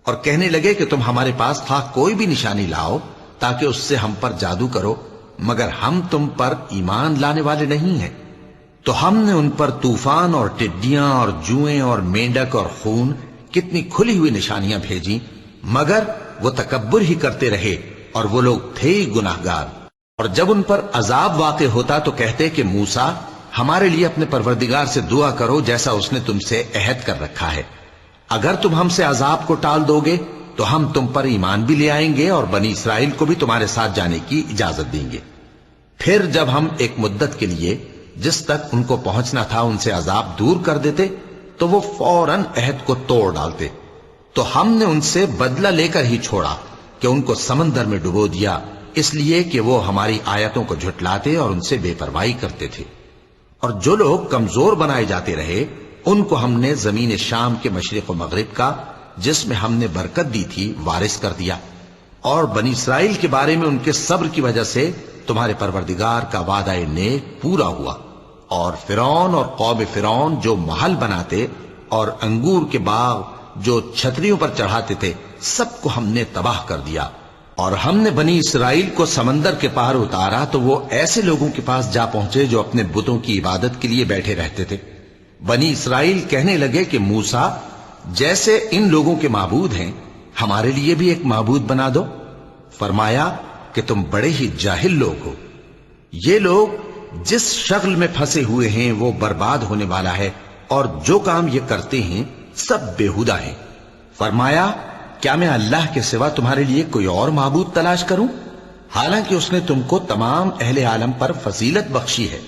اور کہنے لگے کہ تم ہمارے پاس خواہ کوئی بھی نشانی لاؤ تاکہ اس سے ہم پر جادو کرو، مگر ہم تم پر ایمان لانے والے نہیں ہیں۔ تو ہم نے ان پر طوفان اور ٹڈیاں اور جوئیں اور مینڈک اور خون کتنی کھلی ہوئی نشانیاں بھیجیں، مگر وہ تکبر ہی کرتے رہے اور وہ لوگ تھے ہی گناہگار۔ اور جب ان پر عذاب واقع ہوتا تو کہتے کہ موسیٰ ہمارے لیے اپنے پروردگار سے دعا کرو جیسا اس نے تم سے عہد کر رکھا ہے، اگر تم ہم سے عذاب کو ٹال دو گے تو ہم تم پر ایمان بھی لے آئیں گے اور بنی اسرائیل کو بھی تمہارے ساتھ جانے کی اجازت دیں گے۔ پھر جب ہم ایک مدت کے لیے جس تک ان کو پہنچنا تھا ان سے عذاب دور کر دیتے تو وہ فوراً عہد کو توڑ ڈالتے، تو ہم نے ان سے بدلہ لے کر ہی چھوڑا کہ ان کو سمندر میں ڈبو دیا، اس لیے کہ وہ ہماری آیتوں کو جھٹلاتے اور ان سے بے پرواہی کرتے تھے۔ اور جو لوگ کمزور بنائے جاتے رہے ان کو ہم نے زمین شام کے مشرق و مغرب کا جس میں ہم نے برکت دی تھی وارث کر دیا، اور بنی اسرائیل کے بارے میں ان کے صبر کی وجہ سے تمہارے پروردگار کا وعدہ نیک پورا ہوا۔ اور فرعون اور قوم فرعون جو محل بناتے اور انگور کے باغ جو چھتریوں پر چڑھاتے تھے سب کو ہم نے تباہ کر دیا۔ اور ہم نے بنی اسرائیل کو سمندر کے پار اتارا تو وہ ایسے لوگوں کے پاس جا پہنچے جو اپنے بتوں کی عبادت کے لیے بیٹھے رہتے تھے۔ بنی اسرائیل کہنے لگے کہ موسیٰ جیسے ان لوگوں کے معبود ہیں ہمارے لیے بھی ایک معبود بنا دو۔ فرمایا کہ تم بڑے ہی جاہل لوگ ہو، یہ لوگ جس شغل میں پھنسے ہوئے ہیں وہ برباد ہونے والا ہے، اور جو کام یہ کرتے ہیں سب بےہودہ ہیں۔ فرمایا کیا میں اللہ کے سوا تمہارے لیے کوئی اور معبود تلاش کروں، حالانکہ اس نے تم کو تمام اہل عالم پر فضیلت بخشی ہے۔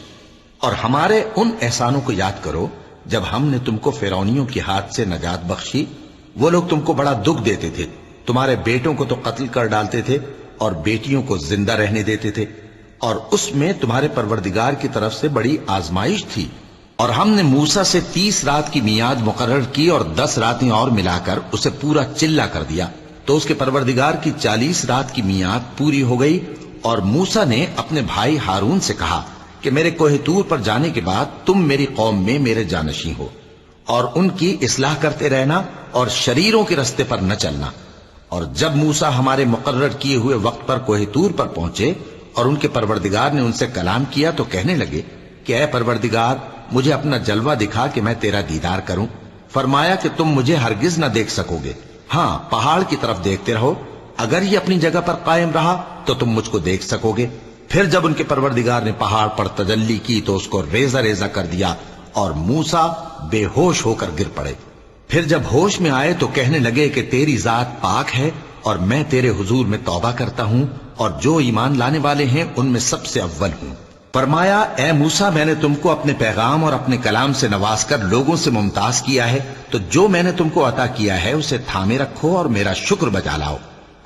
اور ہمارے ان احسانوں کو یاد کرو جب ہم نے تم کو فرعونیوں کے ہاتھ سے نجات بخشی، وہ لوگ تم کو بڑا دکھ دیتے تھے، تمہارے بیٹوں کو تو قتل کر ڈالتے تھے اور بیٹیوں کو زندہ رہنے دیتے تھے، اور اس میں تمہارے پروردگار کی طرف سے بڑی آزمائش تھی۔ اور ہم نے موسیٰ سے 30 رات کی میعاد مقرر کی اور 10 راتیں اور ملا کر اسے پورا چلہ کر دیا، تو اس کے پروردگار کی 40 رات کی میعاد پوری ہو گئی۔ اور موسیٰ نے اپنے بھائی ہارون سے کہا کہ میرے کوہ طور پر جانے کے بعد تم میری قوم میں میرے جانشین ہو، اور ان کی اصلاح کرتے رہنا اور شریروں کے رستے پر نہ چلنا۔ اور جب موسیٰ ہمارے مقرر کیے ہوئے وقت پر کوہ طور پر پہنچے اور ان کے پروردگار نے ان سے کلام کیا تو کہنے لگے کہ اے پروردگار، مجھے اپنا جلوہ دکھا کہ میں تیرا دیدار کروں۔ فرمایا کہ تم مجھے ہرگز نہ دیکھ سکو گے، ہاں پہاڑ کی طرف دیکھتے رہو، اگر یہ اپنی جگہ پر قائم رہا تو تم مجھ کو دیکھ سکو گے۔ پھر جب ان کے پروردگار نے پہاڑ پر تجلی کی تو اس کو ریزہ ریزہ کر دیا اور موسیٰ بے ہوش ہو کر گر پڑے۔ پھر جب ہوش میں آئے تو کہنے لگے کہ تیری ذات پاک ہے اور میں تیرے حضور میں توبہ کرتا ہوں اور جو ایمان لانے والے ہیں ان میں سب سے اول ہوں۔ فرمایا اے موسیٰ، میں نے تم کو اپنے پیغام اور اپنے کلام سے نواز کر لوگوں سے ممتاز کیا ہے، تو جو میں نے تم کو عطا کیا ہے اسے تھامے رکھو اور میرا شکر بجا لاؤ۔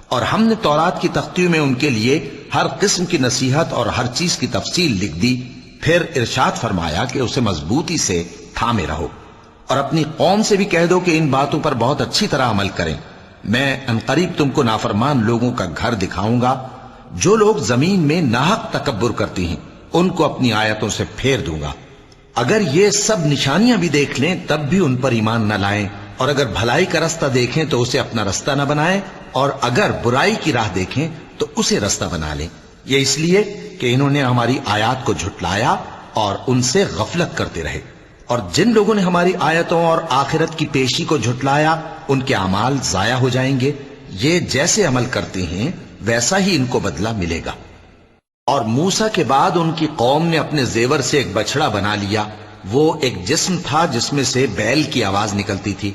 اور ہم نے تورات کی تختیوں میں ان کے لیے ہر قسم کی نصیحت اور ہر چیز کی تفصیل لکھ دی۔ پھر ارشاد فرمایا کہ اسے مضبوطی سے تھامے رہو، اور اپنی قوم سے بھی کہہ دو کہ ان باتوں پر بہت اچھی طرح عمل کریں۔ میں انقریب تم کو نافرمان لوگوں کا گھر دکھاؤں گا، جو لوگ زمین میں ناحق تکبر کرتی ہیں ان کو اپنی آیتوں سے پھیر دوں گا۔ اگر یہ سب نشانیاں بھی دیکھ لیں تب بھی ان پر ایمان نہ لائیں، اور اگر بھلائی کا رستہ دیکھیں تو اسے اپنا رستہ نہ بنائیں، اور اگر برائی کی راہ دیکھیں تو اسے رستہ بنا لیں۔ یہ اس لیے کہ انہوں نے ہماری آیات کو جھٹلایا اور ان سے غفلت کرتے رہے۔ اور جن لوگوں نے ہماری آیتوں اور آخرت کی پیشی کو جھٹلایا ان کے اعمال ضائع ہو جائیں گے۔ یہ جیسے عمل کرتے ہیں ویسا ہی ان کو بدلہ ملے گا۔ اور موسیٰ کے بعد ان کی قوم نے اپنے زیور سے ایک بچڑا بنا لیا، وہ ایک جسم تھا جس میں سے بیل کی آواز نکلتی تھی۔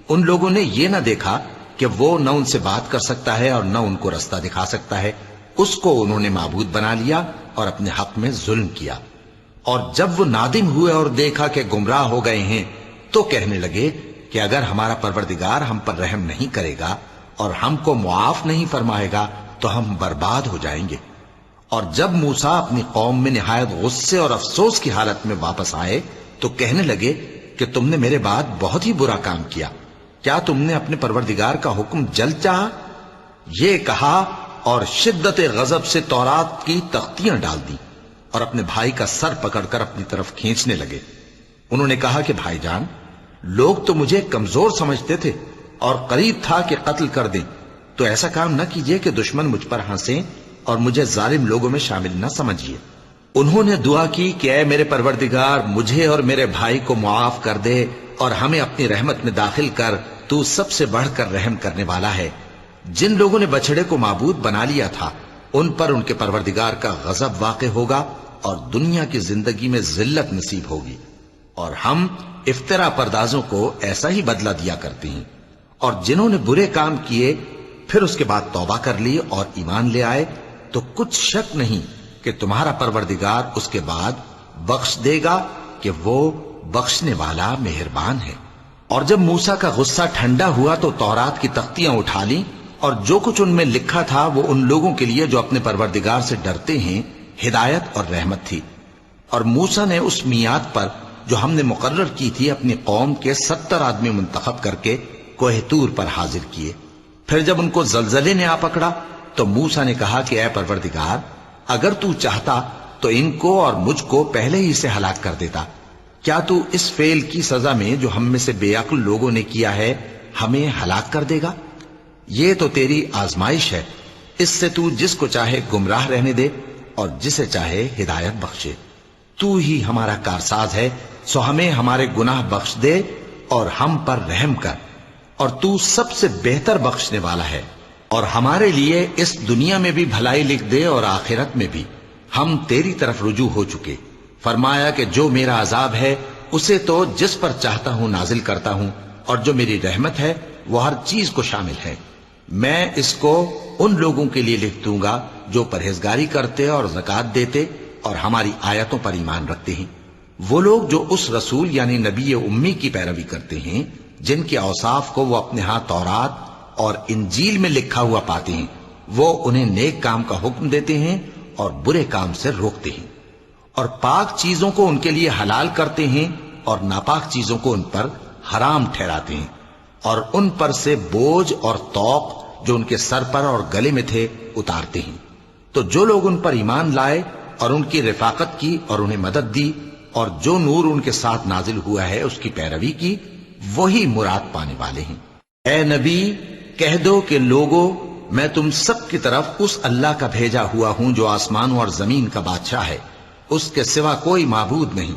ان لوگوں نے یہ نہ دیکھا کہ وہ نہ ان سے بات کر سکتا ہے اور نہ ان کو رستہ دکھا سکتا ہے، اس کو انہوں نے معبود بنا لیا اور اپنے حق میں ظلم کیا۔ اور جب وہ نادم ہوئے اور دیکھا کہ گمراہ ہو گئے ہیں تو کہنے لگے کہ اگر ہمارا پروردگار ہم پر رحم نہیں کرے گا اور ہم کو معاف نہیں فرمائے گا تو ہم برباد ہو جائیں گے۔ اور جب موسیٰ اپنی قوم میں نہایت غصے اور افسوس کی حالت میں واپس آئے تو کہنے لگے کہ تم نے میرے بعد بہت ہی برا کام کیا، کیا تم نے اپنے پروردگار کا حکم جلد چاہا؟ یہ کہا اور شدت غضب سے تورات کی تختیاں ڈال دی اور اپنے بھائی کا سر پکڑ کر اپنی طرف کھینچنے لگے۔ انہوں نے کہا کہ بھائی جان، لوگ تو مجھے کمزور سمجھتے تھے اور قریب تھا کہ قتل کر دیں، تو ایسا کام نہ کیجیے کہ دشمن مجھ پر ہنسیں اور مجھے ظالم لوگوں میں شامل نہ سمجھیے۔ انہوں نے دعا کی کہ اے میرے پروردگار، مجھے اور میرے بھائی کو معاف کر دے اور ہمیں اپنی رحمت میں داخل کر، تو سب سے بڑھ کر رحم کرنے والا ہے۔ جن لوگوں نے بچڑے کو معبود بنا لیا تھا ان پر ان کے پروردگار کا غضب واقع ہوگا اور دنیا کی زندگی میں ذلت نصیب ہوگی، اور ہم افترا پردازوں کو ایسا ہی بدلہ دیا کرتے ہیں۔ اور جنہوں نے برے کام کیے پھر اس کے بعد توبہ کر لی اور ایمان لے آئے تو کچھ شک نہیں کہ تمہارا پروردگار اس کے بعد بخش دے گا کہ وہ بخشنے والا مہربان ہے۔ اور جب موسیٰ کا غصہ ٹھنڈا ہوا تو تورات کی تختیاں اٹھا لیں، اور جو کچھ ان میں لکھا تھا وہ ان لوگوں کے لیے جو اپنے پروردگار سے ڈرتے ہیں ہدایت اور رحمت تھی۔ اور موسیٰ نے اس میعاد پر جو ہم نے مقرر کی تھی اپنی قوم کے 70 آدمی منتخب کر کے کوہ طور پر حاضر کیے۔ پھر جب ان کو زلزلے نے آ پکڑا تو موسیٰ نے کہا کہ اے پروردگار، اگر تو چاہتا تو ان کو اور مجھ کو پہلے ہی سے ہلاک کر دیتا۔ کیا تو اس فعل کی سزا میں جو ہم میں سے بے عقل لوگوں نے کیا ہے ہمیں ہلاک کر دے گا؟ یہ تو تیری آزمائش ہے، اس سے تو جس کو چاہے گمراہ رہنے دے اور جسے چاہے ہدایت بخشے۔ تو ہی ہمارا کارساز ہے، سو ہمیں ہمارے گناہ بخش دے اور ہم پر رحم کر، اور تو سب سے بہتر بخشنے والا ہے۔ اور ہمارے لیے اس دنیا میں بھی بھلائی لکھ دے اور آخرت میں بھی، ہم تیری طرف رجوع ہو چکے۔ فرمایا کہ جو میرا عذاب ہے اسے تو جس پر چاہتا ہوں نازل کرتا ہوں، اور جو میری رحمت ہے وہ ہر چیز کو شامل ہے۔ میں اس کو ان لوگوں کے لیے لکھ دوں گا جو پرہیزگاری کرتے اور زکوٰۃ دیتے اور ہماری آیتوں پر ایمان رکھتے ہیں، وہ لوگ جو اس رسول یعنی نبی امی کی پیروی کرتے ہیں جن کے اوصاف کو وہ اپنے ہاں تورات اور انجیل میں لکھا ہوا پاتے ہیں، وہ انہیں نیک کام کا حکم دیتے ہیں اور برے کام سے روکتے ہیں، اور پاک چیزوں کو ان کے لیے حلال کرتے ہیں اور ناپاک چیزوں کو ان پر حرام ٹھہراتے ہیں، اور ان پر سے بوجھ اور طوق جو ان کے سر پر اور گلے میں تھے اتارتے ہیں۔ تو جو لوگ ان پر ایمان لائے اور ان کی رفاقت کی اور انہیں مدد دی اور جو نور ان کے ساتھ نازل ہوا ہے اس کی پیروی کی، وہی مراد پانے والے ہیں۔ اے نبی کہہ دو کہ لوگو، میں تم سب کی طرف اس اللہ کا بھیجا ہوا ہوں جو آسمانوں اور زمین کا بادشاہ ہے، اس کے سوا کوئی معبود نہیں،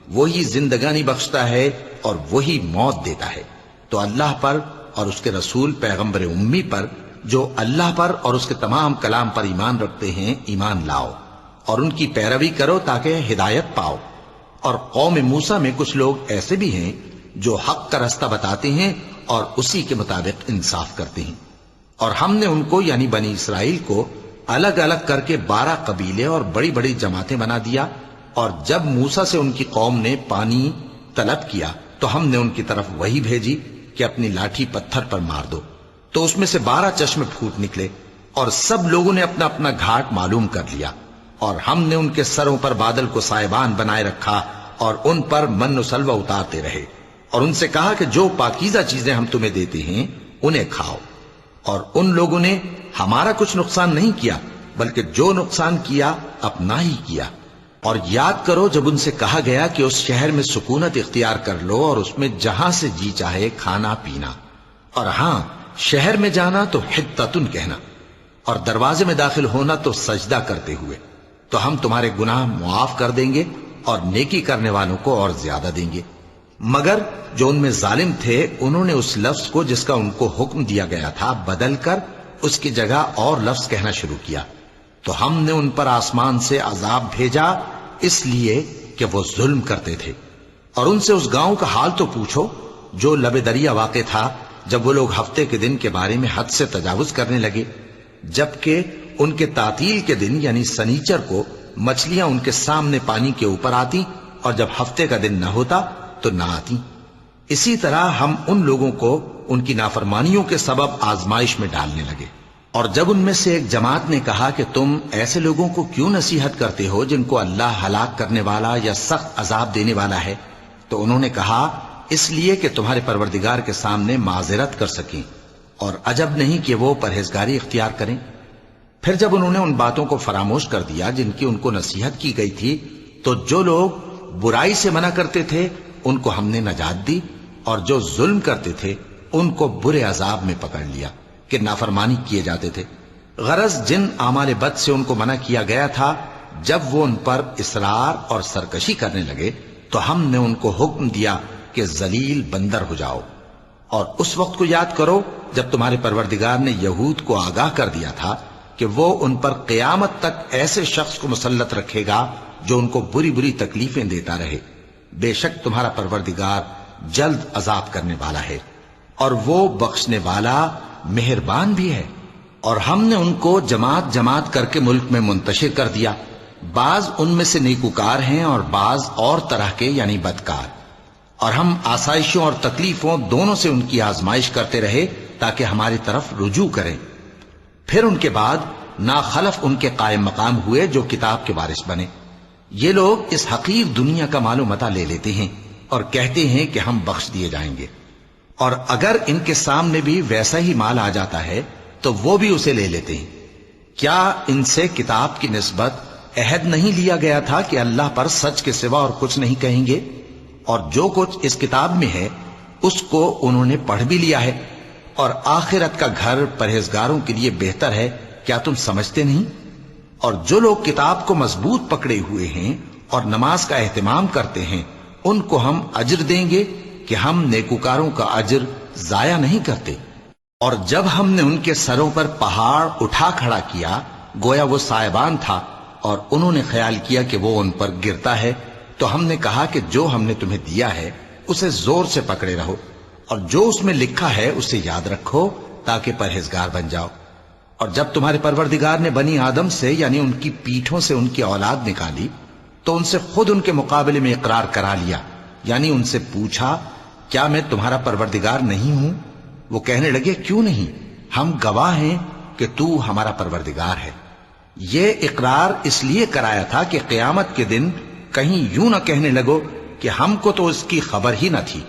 وہی زندگانی بخشتا ہے اور وہی موت دیتا ہے۔ تو اللہ پر اور اس کے رسول پیغمبر امی پر جو اللہ پر اور اس کے تمام کلام پر ایمان رکھتے ہیں ایمان لاؤ اور ان کی پیروی کرو تاکہ ہدایت پاؤ۔ اور قوم موسیٰ میں کچھ لوگ ایسے بھی ہیں جو حق کا رستہ بتاتے ہیں اور اسی کے مطابق انصاف کرتے ہیں، اور ہم نے ان کو یعنی بنی اسرائیل کو الگ الگ کر کے 12 قبیلے اور بڑی بڑی جماعتیں بنا دیا، اور جب موسیٰ سے ان کی قوم نے پانی طلب کیا تو ہم نے ان کی طرف وہی بھیجی کہ اپنی لاٹھی پتھر پر مار دو، تو اس میں سے 12 چشمے پھوٹ نکلے، اور سب لوگوں نے اپنا اپنا گھاٹ معلوم کر لیا، اور ہم نے ان کے سروں پر بادل کو سائبان بنائے رکھا اور ان پر من و سلوہ اتارتے رہے، اور ان سے کہا کہ جو پاکیزہ چیزیں ہم تمہیں دیتے ہیں انہیں کھاؤ، اور ان لوگوں نے ہمارا کچھ نقصان نہیں کیا بلکہ جو نقصان کیا اپنا ہی کیا۔ اور یاد کرو جب ان سے کہا گیا کہ اس شہر میں سکونت اختیار کر لو اور اس میں جہاں سے جی چاہے کھانا پینا، اور ہاں شہر میں جانا تو حتتن کہنا، اور دروازے میں داخل ہونا تو سجدہ کرتے ہوئے، تو ہم تمہارے گناہ معاف کر دیں گے اور نیکی کرنے والوں کو اور زیادہ دیں گے۔ مگر جو ان میں ظالم تھے انہوں نے اس لفظ کو جس کا ان کو حکم دیا گیا تھا بدل کر اس کی جگہ اور لفظ کہنا شروع کیا، تو ہم نے ان پر آسمان سے عذاب بھیجا اس لیے کہ وہ ظلم کرتے تھے۔ اور ان سے اس گاؤں کا حال تو پوچھو جو لب دریا واقع تھا، جب وہ لوگ ہفتے کے دن کے بارے میں حد سے تجاوز کرنے لگے، جبکہ ان کے تعطیل کے دن یعنی سنیچر کو مچھلیاں ان کے سامنے پانی کے اوپر آتی اور جب ہفتے کا دن نہ ہوتا تو نہ آتی۔ اسی طرح ہم ان لوگوں کو ان کی نافرمانیوں کے سبب آزمائش میں ڈالنے لگے۔ اور جب ان میں سے ایک جماعت نے کہا کہ تم ایسے لوگوں کو کیوں نصیحت کرتے ہو جن کو اللہ ہلاک کرنے والا یا سخت عذاب دینے والا ہے، تو انہوں نے کہا اس لیے کہ تمہارے پروردگار کے سامنے معذرت کر سکیں، اور عجب نہیں کہ وہ پرہیزگاری اختیار کریں۔ پھر جب انہوں نے ان باتوں کو فراموش کر دیا جن کی ان کو نصیحت کی گئی تھی، تو جو لوگ برائی سے منع کرتے تھے ان کو ہم نے نجات دی، اور جو ظلم کرتے تھے ان کو برے عذاب میں پکڑ لیا کہ نافرمانی کیے جاتے تھے۔ غرض جن اعمال بد سے ان کو منع کیا گیا تھا، جب وہ ان پر اصرار اور سرکشی کرنے لگے تو ہم نے ان کو حکم دیا کہ ذلیل بندر ہو جاؤ۔ اور اس وقت کو یاد کرو جب تمہارے پروردگار نے یہود کو آگاہ کر دیا تھا کہ وہ ان پر قیامت تک ایسے شخص کو مسلط رکھے گا جو ان کو بری بری تکلیفیں دیتا رہے۔ بے شک تمہارا پروردگار جلد عذاب کرنے والا ہے اور وہ بخشنے والا مہربان بھی ہے۔ اور ہم نے ان کو جماعت جماعت کر کے ملک میں منتشر کر دیا، بعض ان میں سے نیکوکار ہیں اور بعض اور طرح کے یعنی بدکار، اور ہم آسائشوں اور تکلیفوں دونوں سے ان کی آزمائش کرتے رہے تاکہ ہماری طرف رجوع کریں۔ پھر ان کے بعد ناخلف ان کے قائم مقام ہوئے جو کتاب کے وارث بنے۔ یہ لوگ اس حقیر دنیا کا مال و متاع لے لیتے ہیں اور کہتے ہیں کہ ہم بخش دیے جائیں گے، اور اگر ان کے سامنے بھی ویسا ہی مال آ جاتا ہے تو وہ بھی اسے لے لیتے ہیں۔ کیا ان سے کتاب کی نسبت عہد نہیں لیا گیا تھا کہ اللہ پر سچ کے سوا اور کچھ نہیں کہیں گے؟ اور جو کچھ اس کتاب میں ہے اس کو انہوں نے پڑھ بھی لیا ہے، اور آخرت کا گھر پرہیزگاروں کے لیے بہتر ہے، کیا تم سمجھتے نہیں؟ اور جو لوگ کتاب کو مضبوط پکڑے ہوئے ہیں اور نماز کا اہتمام کرتے ہیں ان کو ہم اجر دیں گے کہ ہم نیکوکاروں کا اجر ضائع نہیں کرتے۔ اور جب ہم نے ان کے سروں پر پہاڑ اٹھا کھڑا کیا گویا وہ سائبان تھا اور انہوں نے خیال کیا کہ وہ ان پر گرتا ہے، تو ہم نے کہا کہ جو ہم نے تمہیں دیا ہے اسے زور سے پکڑے رہو، اور جو اس میں لکھا ہے اسے یاد رکھو تاکہ پرہیزگار بن جاؤ۔ اور جب تمہارے پروردگار نے بنی آدم سے یعنی ان کی پیٹھوں سے ان کی اولاد نکالی تو ان سے خود ان کے مقابلے میں اقرار کرا لیا، یعنی ان سے پوچھا کیا میں تمہارا پروردگار نہیں ہوں؟ وہ کہنے لگے کیوں نہیں، ہم گواہ ہیں کہ تو ہمارا پروردگار ہے۔ یہ اقرار اس لیے کرایا تھا کہ قیامت کے دن کہیں یوں نہ کہنے لگو کہ ہم کو تو اس کی خبر ہی نہ تھی،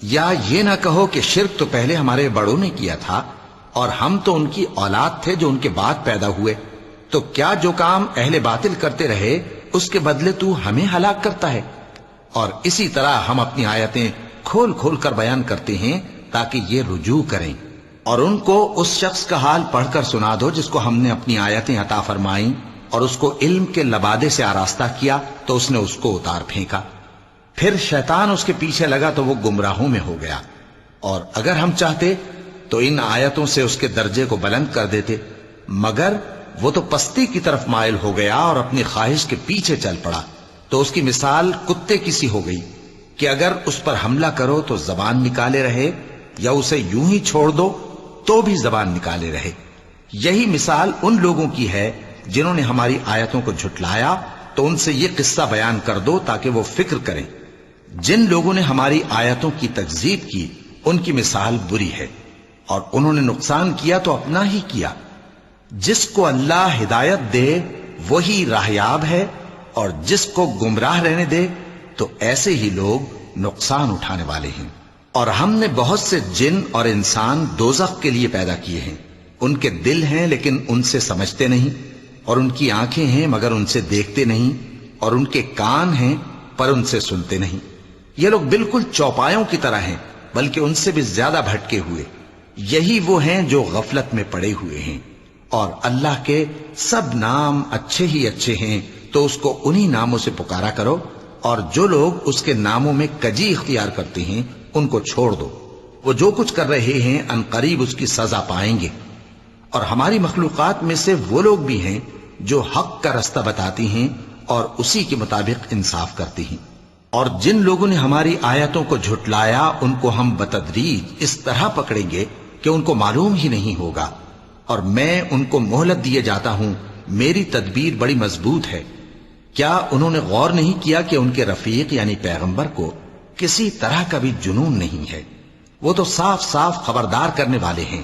یا یہ نہ کہو کہ شرک تو پہلے ہمارے بڑوں نے کیا تھا اور ہم تو ان کی اولاد تھے جو ان کے بعد پیدا ہوئے، تو کیا جو کام اہل باطل کرتے رہے اس کے بدلے تو ہمیں ہلاک کرتا ہے؟ اور اسی طرح ہم اپنی آیتیں کھول کھول کر بیان کرتے ہیں تاکہ یہ رجوع کریں، اور ان کو اس شخص کا حال پڑھ کر سنا دو جس کو ہم نے اپنی آیتیں عطا فرمائیں اور اس کو علم کے لبادے سے آراستہ کیا تو اس نے اس کو اتار پھینکا، پھر شیطان اس کے پیچھے لگا تو وہ گمراہوں میں ہو گیا، اور اگر ہم چاہتے تو ان آیتوں سے اس کے درجے کو بلند کر دیتے، مگر وہ تو پستی کی طرف مائل ہو گیا اور اپنی خواہش کے پیچھے چل پڑا، تو اس کی مثال کتے کی سی ہو گئی کہ اگر اس پر حملہ کرو تو زبان نکالے رہے، یا اسے یوں ہی چھوڑ دو تو بھی زبان نکالے رہے۔ یہی مثال ان لوگوں کی ہے جنہوں نے ہماری آیتوں کو جھٹلایا، تو ان سے یہ قصہ بیان کر دو تاکہ وہ فکر کریں۔ جن لوگوں نے ہماری آیتوں کی تکذیب کی ان کی مثال بری ہے، اور انہوں نے نقصان کیا تو اپنا ہی کیا۔ جس کو اللہ ہدایت دے وہی راہیاب ہے، اور جس کو گمراہ رہنے دے تو ایسے ہی لوگ نقصان اٹھانے والے ہیں۔ اور ہم نے بہت سے جن اور انسان دوزخ کے لیے پیدا کیے ہیں، ان کے دل ہیں لیکن ان سے سمجھتے نہیں، اور ان کی آنکھیں ہیں مگر ان سے دیکھتے نہیں، اور ان کے کان ہیں پر ان سے سنتے نہیں۔ یہ لوگ بالکل چوپایوں کی طرح ہیں بلکہ ان سے بھی زیادہ بھٹکے ہوئے۔ یہی وہ ہیں جو غفلت میں پڑے ہوئے ہیں، اور اللہ کے سب نام اچھے ہی اچھے ہیں، تو اس کو انہی ناموں سے پکارا کرو، اور جو لوگ اس کے ناموں میں کجی اختیار کرتے ہیں ان کو چھوڑ دو، وہ جو کچھ کر رہے ہیں عنقریب اس کی سزا پائیں گے۔ اور ہماری مخلوقات میں سے وہ لوگ بھی ہیں جو حق کا رستہ بتاتی ہیں اور اسی کے مطابق انصاف کرتی ہیں، اور جن لوگوں نے ہماری آیتوں کو جھٹلایا ان کو ہم بتدریج اس طرح پکڑیں گے کہ ان کو معلوم ہی نہیں ہوگا، اور میں ان کو مہلت دیے جاتا ہوں، میری تدبیر بڑی مضبوط ہے۔ کیا انہوں نے غور نہیں کیا کہ ان کے رفیق یعنی پیغمبر کو کسی طرح کا بھی جنون نہیں ہے، وہ تو صاف صاف خبردار کرنے والے ہیں۔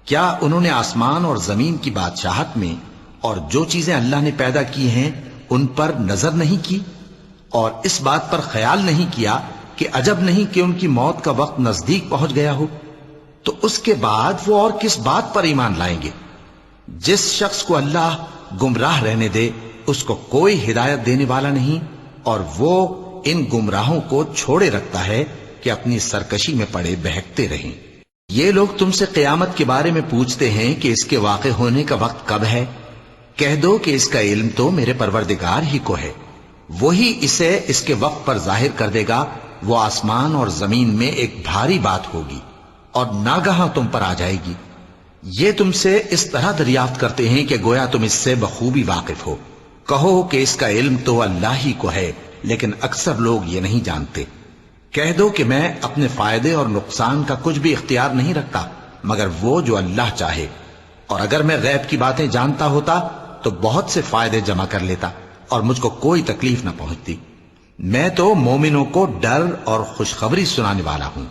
کیا انہوں نے آسمان اور زمین کی بادشاہت میں اور جو چیزیں اللہ نے پیدا کی ہیں ان پر نظر نہیں کی، اور اس بات پر خیال نہیں کیا کہ عجب نہیں کہ ان کی موت کا وقت نزدیک پہنچ گیا ہو؟ تو اس کے بعد وہ اور کس بات پر ایمان لائیں گے؟ جس شخص کو اللہ گمراہ رہنے دے اس کو کوئی ہدایت دینے والا نہیں، اور وہ ان گمراہوں کو چھوڑے رکھتا ہے کہ اپنی سرکشی میں پڑے بہکتے رہیں۔ یہ لوگ تم سے قیامت کے بارے میں پوچھتے ہیں کہ اس کے واقع ہونے کا وقت کب ہے؟ کہہ دو کہ اس کا علم تو میرے پروردگار ہی کو ہے، وہی اسے اس کے وقت پر ظاہر کر دے گا۔ وہ آسمان اور زمین میں ایک بھاری بات ہوگی اور ناگہاں تم پر آ جائے گی۔ یہ تم سے اس طرح دریافت کرتے ہیں کہ گویا تم اس سے بخوبی واقف ہو۔ کہو کہ اس کا علم تو اللہ ہی کو ہے، لیکن اکثر لوگ یہ نہیں جانتے۔ کہہ دو کہ میں اپنے فائدے اور نقصان کا کچھ بھی اختیار نہیں رکھتا مگر وہ جو اللہ چاہے، اور اگر میں غیب کی باتیں جانتا ہوتا تو بہت سے فائدے جمع کر لیتا اور مجھ کو کوئی تکلیف نہ پہنچتی۔ میں تو مومنوں کو ڈر اور خوشخبری سنانے والا ہوں۔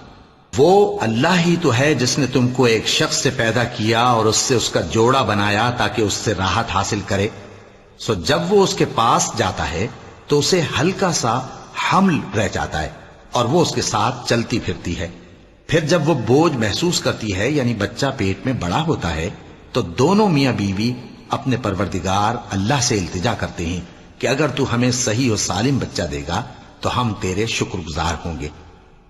وہ اللہ ہی تو ہے جس نے تم کو ایک شخص سے پیدا کیا اور اس سے اس کا جوڑا بنایا تاکہ اس سے راحت حاصل کرے۔ سو جب وہ اس کے پاس جاتا ہے تو اسے ہلکا سا حمل رہ جاتا ہے اور وہ اس کے ساتھ چلتی پھرتی ہے۔ پھر جب وہ بوجھ محسوس کرتی ہے یعنی بچہ پیٹ میں بڑا ہوتا ہے تو دونوں میاں بیوی اپنے پروردگار اللہ سے التجا کرتے ہیں کہ اگر تو ہمیں صحیح و سالم بچہ دے گا تو ہم تیرے شکر گزار ہوں گے۔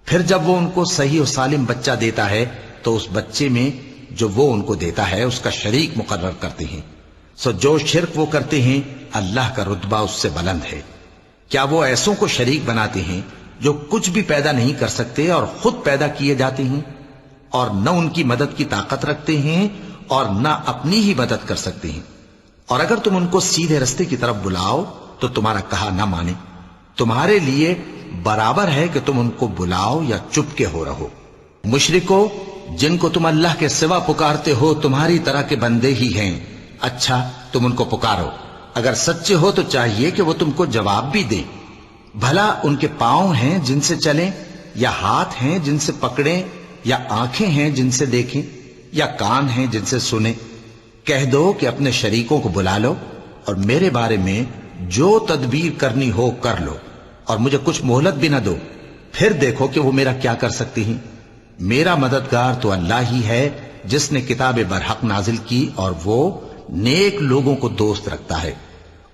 پھر جب وہ ان کو صحیح و سالم بچہ دیتا ہے تو اس بچے میں جو وہ ان کو دیتا ہے اس کا شریک مقرر کرتے ہیں۔ سو جو شرک وہ کرتے ہیں اللہ کا رتبہ اس سے بلند ہے۔ کیا وہ ایسوں کو شریک بناتے ہیں جو کچھ بھی پیدا نہیں کر سکتے اور خود پیدا کیے جاتے ہیں، اور نہ ان کی مدد کی طاقت رکھتے ہیں اور نہ اپنی ہی مدد کر سکتے ہیں؟ اور اگر تم ان کو سیدھے رستے کی طرف بلاؤ تو تمہارا کہا نہ مانے، تمہارے لیے برابر ہے کہ تم ان کو بلاؤ یا چپ کے ہو رہو۔ مشرکو، جن کو تم اللہ کے سوا پکارتے ہو تمہاری طرح کے بندے ہی ہیں، اچھا تم ان کو پکارو، اگر سچے ہو تو چاہیے کہ وہ تم کو جواب بھی دیں۔ بھلا ان کے پاؤں ہیں جن سے چلیں، یا ہاتھ ہیں جن سے پکڑیں، یا آنکھیں ہیں جن سے دیکھیں، یا کان ہیں جن سے سنیں؟ کہہ دو کہ اپنے شریکوں کو بلا لو اور میرے بارے میں جو تدبیر کرنی ہو کر لو، اور مجھے کچھ مہلت بھی نہ دو، پھر دیکھو کہ وہ میرا کیا کر سکتی ہیں۔ میرا مددگار تو اللہ ہی ہے جس نے کتاب برحق نازل کی، اور وہ نیک لوگوں کو دوست رکھتا ہے۔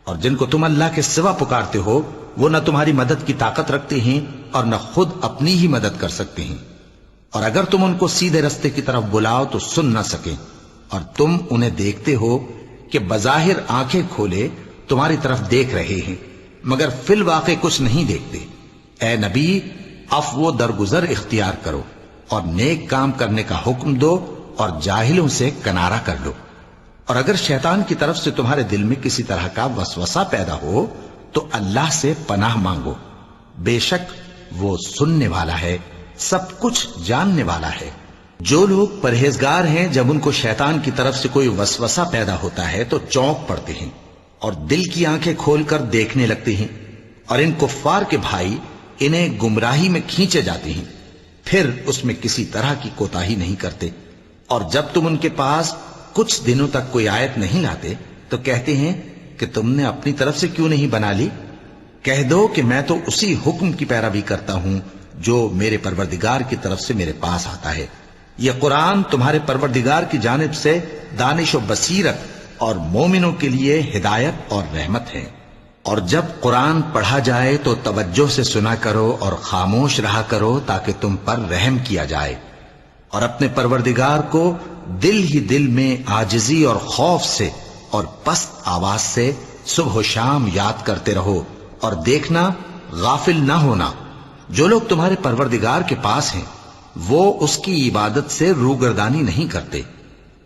اور جن کو تم اللہ کے سوا پکارتے ہو وہ نہ تمہاری مدد کی طاقت رکھتے ہیں اور نہ خود اپنی ہی مدد کر سکتے ہیں، اور اگر تم ان کو سیدھے رستے کی طرف بلاؤ تو سن نہ سکیں، اور تم انہیں دیکھتے ہو کہ بظاہر آنکھیں کھولے تمہاری طرف دیکھ رہے ہیں مگر فی الواقع کچھ نہیں دیکھتے۔ اے نبی، عفو و درگزر اختیار کرو اور نیک کام کرنے کا حکم دو اور جاہلوں سے کنارہ کر لو۔ اور اگر شیطان کی طرف سے تمہارے دل میں کسی طرح کا وسوسہ پیدا ہو تو اللہ سے پناہ مانگو، بے شک وہ سننے والا ہے، سب کچھ جاننے والا ہے۔ جو لوگ پرہیزگار ہیں جب ان کو شیطان کی طرف سے کوئی وسوسہ پیدا ہوتا ہے تو چونک پڑتے ہیں اور دل کی آنکھیں کھول کر دیکھنے لگتے ہیں، اور ان کفار کے بھائی انہیں گمراہی میں کھینچے جاتے ہیں، پھر اس میں کسی طرح کی کوتاہی نہیں کرتے۔ اور جب تم ان کے پاس کچھ دنوں تک کوئی آیت نہیں لاتے تو کہتے ہیں کہ تم نے اپنی طرف سے کیوں نہیں بنا لی؟ کہہ دو کہ میں تو اسی حکم کی پیروی کرتا ہوں جو میرے پروردگار کی طرف سے میرے پاس آتا ہے۔ یہ قرآن تمہارے پروردگار کی جانب سے دانش و بصیرت اور مومنوں کے لیے ہدایت اور رحمت ہے۔ اور جب قرآن پڑھا جائے تو توجہ سے سنا کرو اور خاموش رہا کرو تاکہ تم پر رحم کیا جائے، اور اپنے پروردگار کو دل ہی دل میں عاجزی اور خوف سے اور پست آواز سے صبح و شام یاد کرتے رہو، اور دیکھنا غافل نہ ہونا، جو لوگ تمہارے پروردگار کے پاس ہیں وہ اس کی عبادت سے روگردانی نہیں کرتے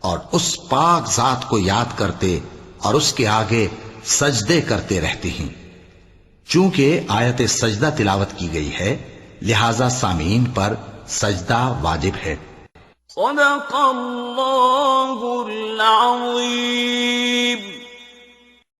اور اس پاک ذات کو یاد کرتے اور اس کے آگے سجدے کرتے رہتے ہیں۔ چونکہ آیت سجدہ تلاوت کی گئی ہے لہذا سامعین پر سجدہ واجب ہے۔ صدق اللہ العظیم۔